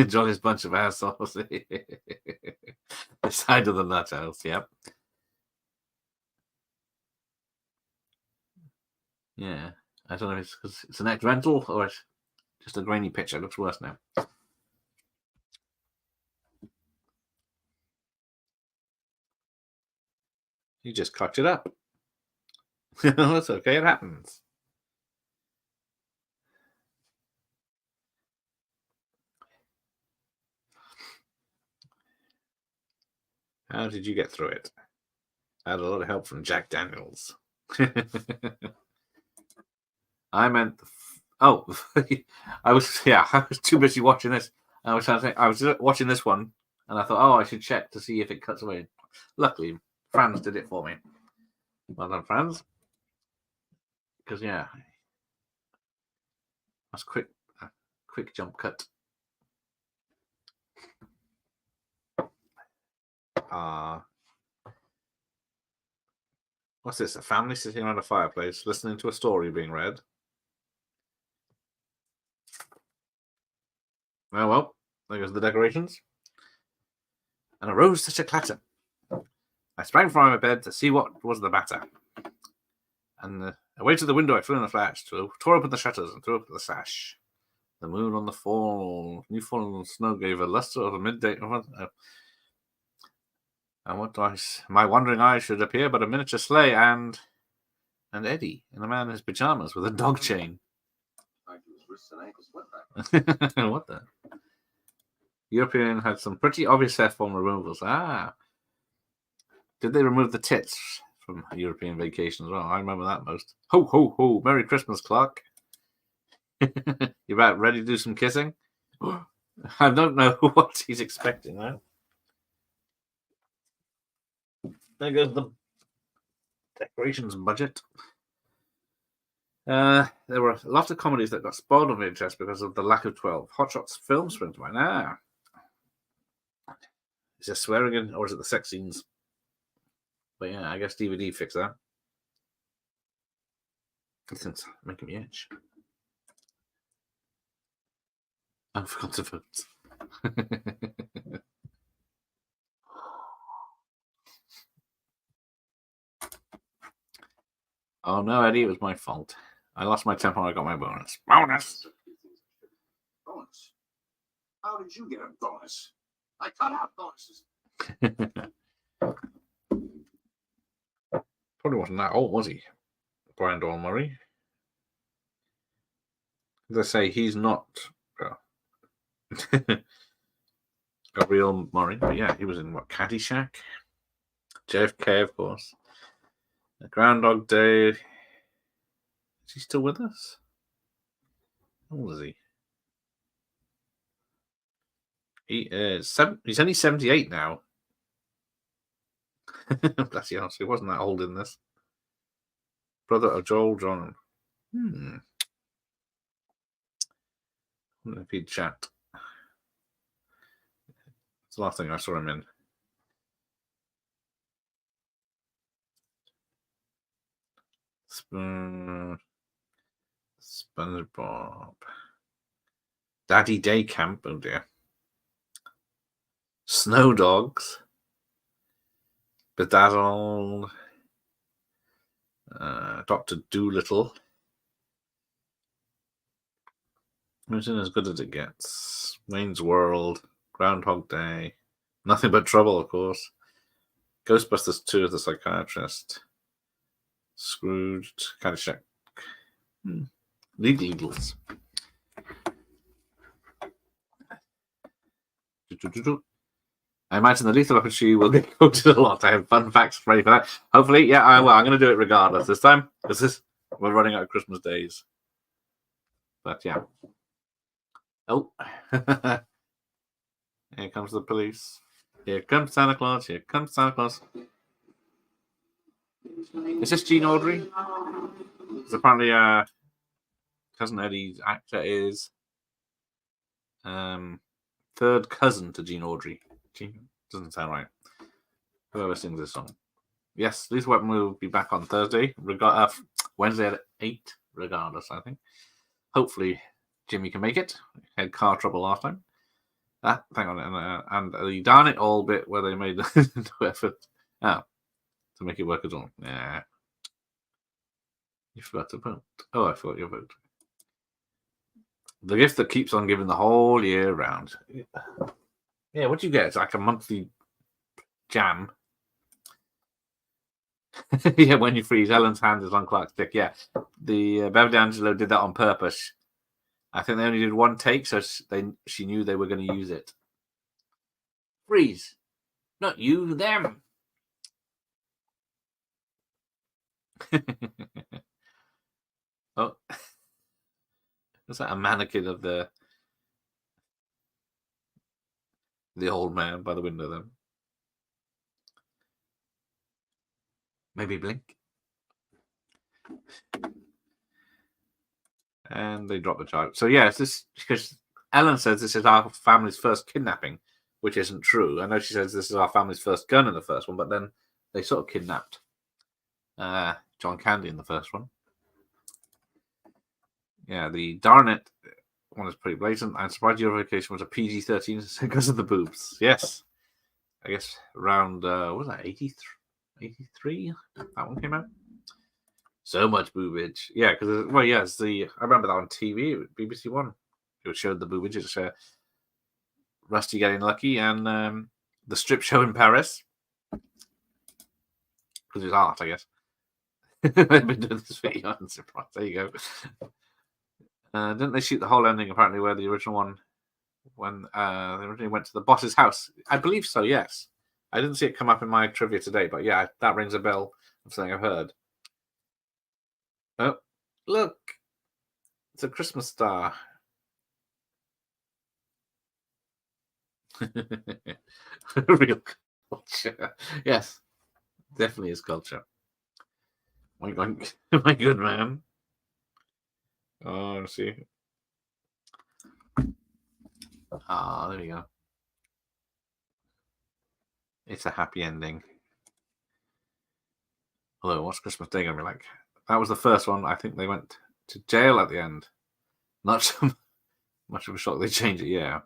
S5: Jolliest bunch of assholes. The side of the nut house, yep. Yeah. I don't know if it's because it's an ex rental or it's just a grainy picture. It looks worse now. You just cocked it up. That's okay, it happens. How did you get through it? I had a lot of help from Jack Daniels. I meant, I was too busy watching this. I was watching this one, and I thought, I should check to see if it cuts away. Luckily, Franz did it for me. Well done, Franz. Because that's quick jump cut. What's this? A family sitting around a fireplace, listening to a story being read. Oh well, there goes the decorations. And arose such a clatter. I sprang from my bed to see what was the matter. And away to the window I flew in a flash, tore open the shutters and threw up the sash. The moon on the fall. New fallen snow gave a luster of a midday. And what do my wandering eyes should appear but a miniature sleigh and Eddie and a man in his pajamas with a dog chain. What the? European had some pretty obvious F bomb removals. Did they remove the tits from European vacation as well? I remember that most. Ho, ho, ho. Merry Christmas, Clark. You about ready to do some kissing? I don't know what he's expecting now. There goes the decorations budget. There were lots of comedies that got spoiled on VHS because of the lack of 12. Hot Shots film sprint by now. Is there swearing in, or is it the sex scenes? But yeah, I guess DVD fixed that. Since making me itch. I forgot to vote. Oh no, Eddie, it was my fault. I lost my temper when I got my bonus. Bonus!
S3: Bonus? How did you get a bonus? I cut out bonuses.
S5: Probably wasn't that old, was he? Brian Doyle Murray. As I say, he's not a real Murray, but yeah, he was in what, Caddyshack? JFK, of course. Groundhog Day. Is he still with us? How old is he? He is he's only 78 now. Bless you, he wasn't that old in this. Brother of Joel John. I wonder if he'd chat. It's the last thing I saw him in. SpongeBob. Daddy Day Camp. Oh dear. Snow Dogs. Bedazzled. Dr. Doolittle. It's as good as it gets. Wayne's World. Groundhog Day. Nothing But Trouble, of course. Ghostbusters 2 as the psychiatrist. Scrooged. Caddyshack. Legals. I imagine the Lethal Weapon shoe will get quoted a lot. I have fun facts ready for that. Hopefully, yeah, I'm going to do it regardless this time. Because we're running out of Christmas days. But yeah. Oh. Here comes the police. Here comes Santa Claus. Here comes Santa Claus. Is this Gene Audrey? Because apparently Cousin Eddie's actor is third cousin to Gene Audrey. Gene doesn't sound right. Whoever sings this song. Yes, Lethal Weapon will be back on Thursday. Wednesday at 8, regardless, I think. Hopefully Jimmy can make it. Had car trouble last time. Hang on, and the darn it all bit where they made no effort to make it work at all. Yeah. You forgot to vote. Oh, I forgot your vote. The gift that keeps on giving the whole year round. Yeah, what do you get? It's like a monthly jam. Yeah, when you freeze, Ellen's hand is on Clark's dick. Yeah, the Beverly Angelo did that on purpose. I think they only did one take, so she knew they were going to use it. Freeze. Not you, them. Oh. Is that a mannequin of the old man by the window then? Maybe blink. And they drop the child. So yeah, it's this because Ellen says this is our family's first kidnapping, which isn't true. I know she says this is our family's first gun in the first one, but then they sort of kidnapped John Candy in the first one. Yeah, the darn it one is pretty blatant. I'm surprised your vacation was a PG-13 because of the boobs. Yes. I guess around, what was that, 83? That one came out? So much boobage. Yeah, because, well, yeah, I remember that on TV, BBC One. it showed the boobage. It's Rusty getting lucky, and the strip show in Paris because it's art, I guess. They've been doing this video. I'm surprised. There you go. Didn't they shoot the whole ending apparently where the original one, when they originally went to the boss's house? I believe so. Yes, I didn't see it come up in my trivia today, but yeah, that rings a bell of something I've heard. Oh, look, it's a Christmas star. Real culture. Yes, definitely is culture. My good man. Oh, let's see. Ah, there we go. It's a happy ending. Although, what's Christmas Day gonna be like? That was the first one. I think they went to jail at the end. Not so much of a shock they changed it. Yeah.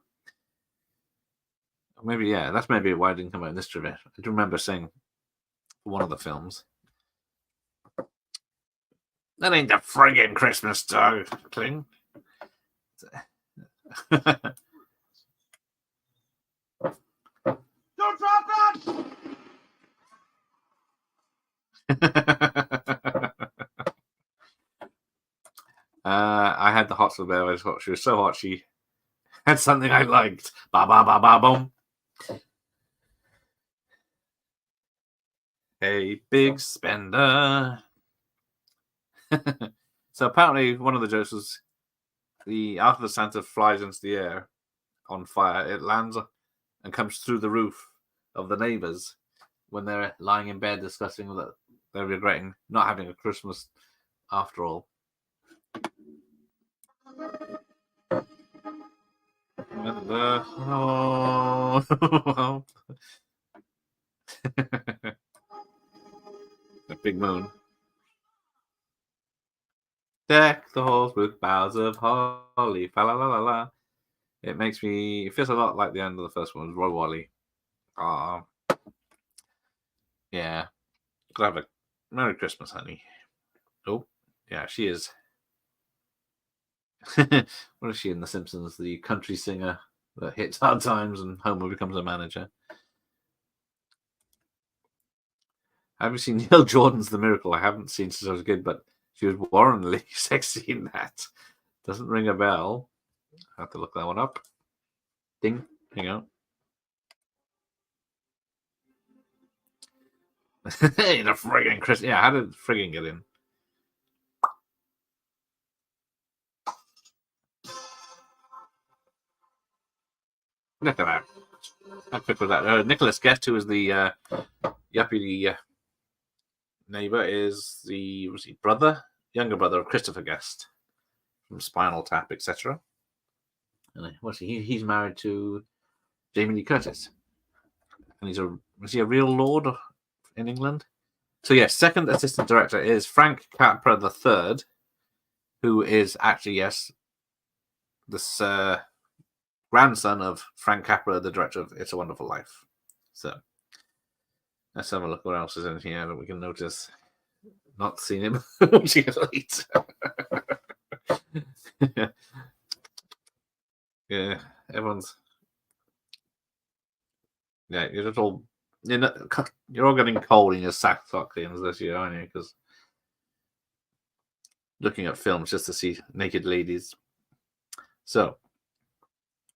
S5: Maybe, yeah. That's maybe why it didn't come out in this trivia. I do remember saying one of the films. That ain't the friggin' Christmas dog thing.
S3: Don't drop that!
S5: I had the hot for the bear. I just thought she was so hot. She had something I liked. Ba ba ba ba boom. Hey, big spender. So apparently, one of the jokes was after the Santa flies into the air on fire, it lands and comes through the roof of the neighbors when they're lying in bed discussing that they're regretting not having a Christmas after all. Oh. A big moon. Deck the halls with boughs of holly. Fa la la la la. It feels a lot like the end of the first one, Roy Wally. Yeah. Could have a Merry Christmas, honey. Oh, yeah, she is. What is she in The Simpsons? The country singer that hits hard times and Homer becomes a manager. Have you seen Neil Jordan's The Miracle? I haven't seen since I was a kid, but she was warrenly sexy in that. Doesn't ring a bell. I have to look that one up. Ding. Hang on. Hey, the friggin' Chris. Yeah, how did friggin' get in? Look at that. How quick was that? Nicholas Guest, who was the yuppie neighbor, is the younger brother of Christopher Guest from Spinal Tap, etc. And what's he? He's married to Jamie Lee Curtis, and was he a real lord in England? So yes, second assistant director is Frank Capra III, who is actually this grandson of Frank Capra, the director of It's a Wonderful Life. So let's have a look what else is in here that we can notice. Not seen him watching it later. Yeah, everyone's. Yeah, you're just all. You're all getting cold in your sack cleans this year, aren't you? Because looking at films just to see naked ladies. So,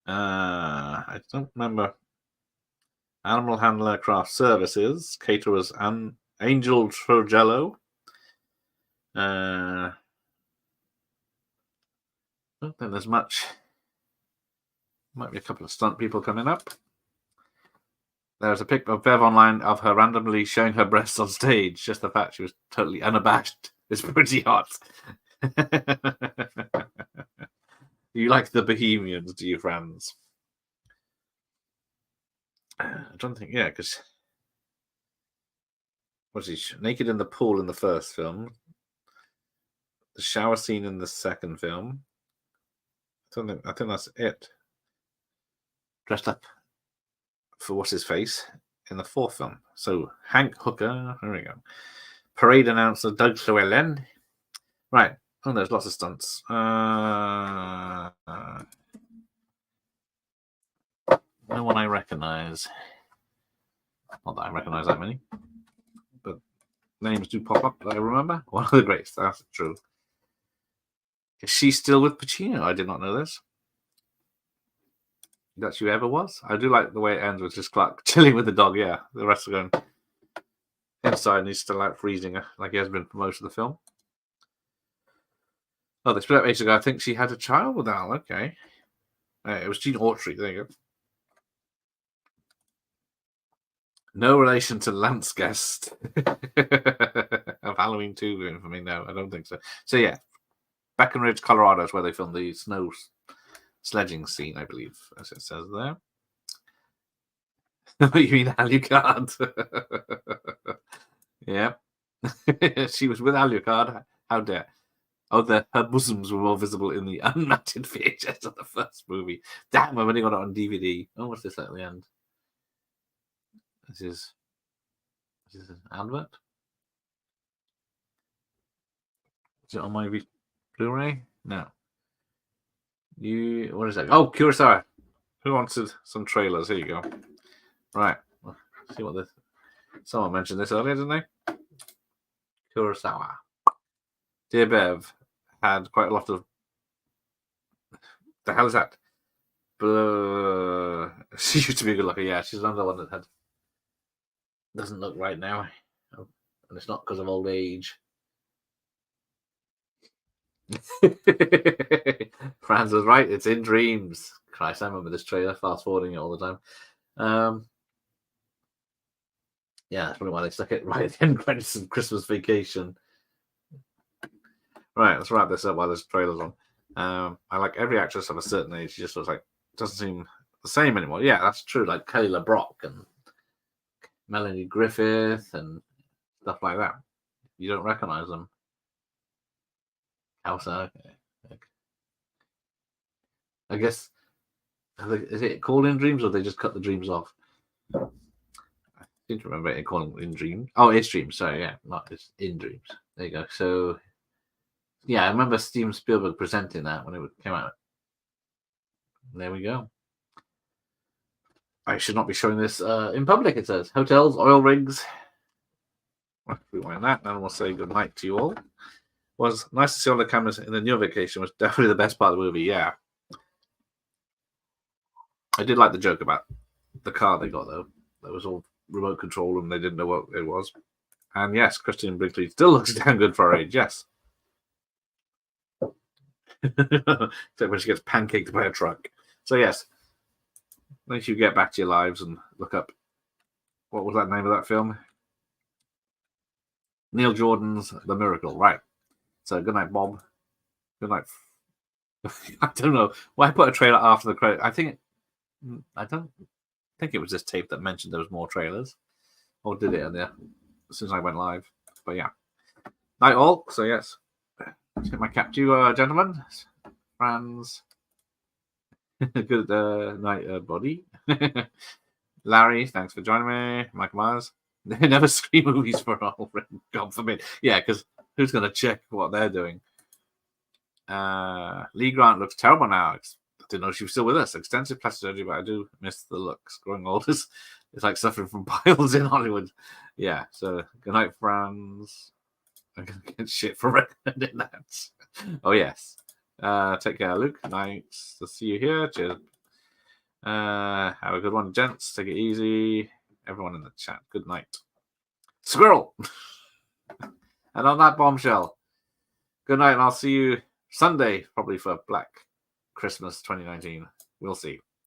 S5: I don't remember. Animal Handler Craft Services, caterers, and Angel Trojello. I don't think there's much. Might be a couple of stunt people coming up. There's a pic of Bev online of her randomly showing her breasts on stage. Just the fact she was totally unabashed is pretty hot. You like the Bohemians, do you, friends? I don't think, yeah, because was he naked in the pool in the first film? The shower scene in the second film. I think that's it. Dressed up for what's his face in the fourth film. So Hank Hooker, there we go. Parade announcer Doug Llewellyn. Right. Oh, there's lots of stunts. No one I recognize. Not that I recognize that many, but names do pop up that I remember. One of the greats. That's true. Is she still with Pacino? I did not know this. That she ever was. I do like the way it ends with just Clark chilling with the dog. Yeah, the rest are going inside, and he's still out freezing like he has been for most of the film. Oh, they split up ages ago. I think she had a child with Al. Okay. It was Gene Autry. There you go. No relation to Lance Guest of Halloween 2 going for me. No, I don't think so. So, yeah. Breckenridge, Colorado is where they filmed the snow sledging scene, I believe, as it says there. You mean Alucard? Yeah. She was with Alucard. How dare. Oh, her bosoms were more visible in the unmatted VHS of the first movie. Damn, I've only got it on DVD. Oh, what's this at the end? This is an advert? Is it on my Blu-ray? No. What is that? Oh, Kurosawa. Who wanted some trailers? Here you go. Right. Let's see what this. Someone mentioned this earlier, didn't they? Kurosawa. Dear Bev had quite a lot of. The hell is that? She used to be a good looker. Yeah, she's another one that had. Doesn't look right now. Oh, and it's not because of old age. Franz was right. It's in dreams. Christ, I remember this trailer. Fast forwarding it all the time. Yeah, that's probably why they stuck it right at the end credits of Christmas Vacation. Right, let's wrap this up while this trailer's on. I like every actress of a certain age. She just looks like doesn't seem the same anymore. Yeah, that's true. Like Kelly LeBrock and Melanie Griffith and stuff like that. You don't recognize them. How so? Okay. I guess is it called In Dreams or they just cut the dreams off? I seem to remember it calling it In Dreams. Oh, it's Dreams. Sorry, yeah, not it's In Dreams. There you go. So, yeah, I remember Steven Spielberg presenting that when it came out. There we go. I should not be showing this in public. It says hotels, oil rigs. Rewind that, and we'll say good night to you all. Was nice to see all the cameras in the new Vacation. Was definitely the best part of the movie. Yeah, I did like the joke about the car they got though. That was all remote control, and they didn't know what it was. And yes, Christine Brinkley still looks damn good for her age. Yes, except when she gets pancaked by a truck. So yes, once you get back to your lives and look up what was that name of that film? Neil Jordan's The Miracle. Right. So good night, Bob. Good night. I don't know why I put a trailer after the credit. I don't think it was this tape that mentioned there was more trailers, or did it in there as soon as I went live? But yeah, night all. So yes, tip my cap to you, gentlemen, Franz. Good night, buddy. Larry, thanks for joining me. Michael Myers. They never screen movies for all. God forbid. Yeah, because who's going to check what they're doing? Lee Grant looks terrible now. I didn't know she was still with us. Extensive plastic surgery, but I do miss the looks. Growing old is it's like suffering from piles in Hollywood. Yeah, so good night, Franz. I'm going to get shit for recommending that. Oh, yes. Take care, Luke. Nice to see you here. Cheers. Have a good one, gents. Take it easy. Everyone in the chat, good night. Squirrel! And on that bombshell, good night, and I'll see you Sunday, probably for Black Christmas 2019. We'll see.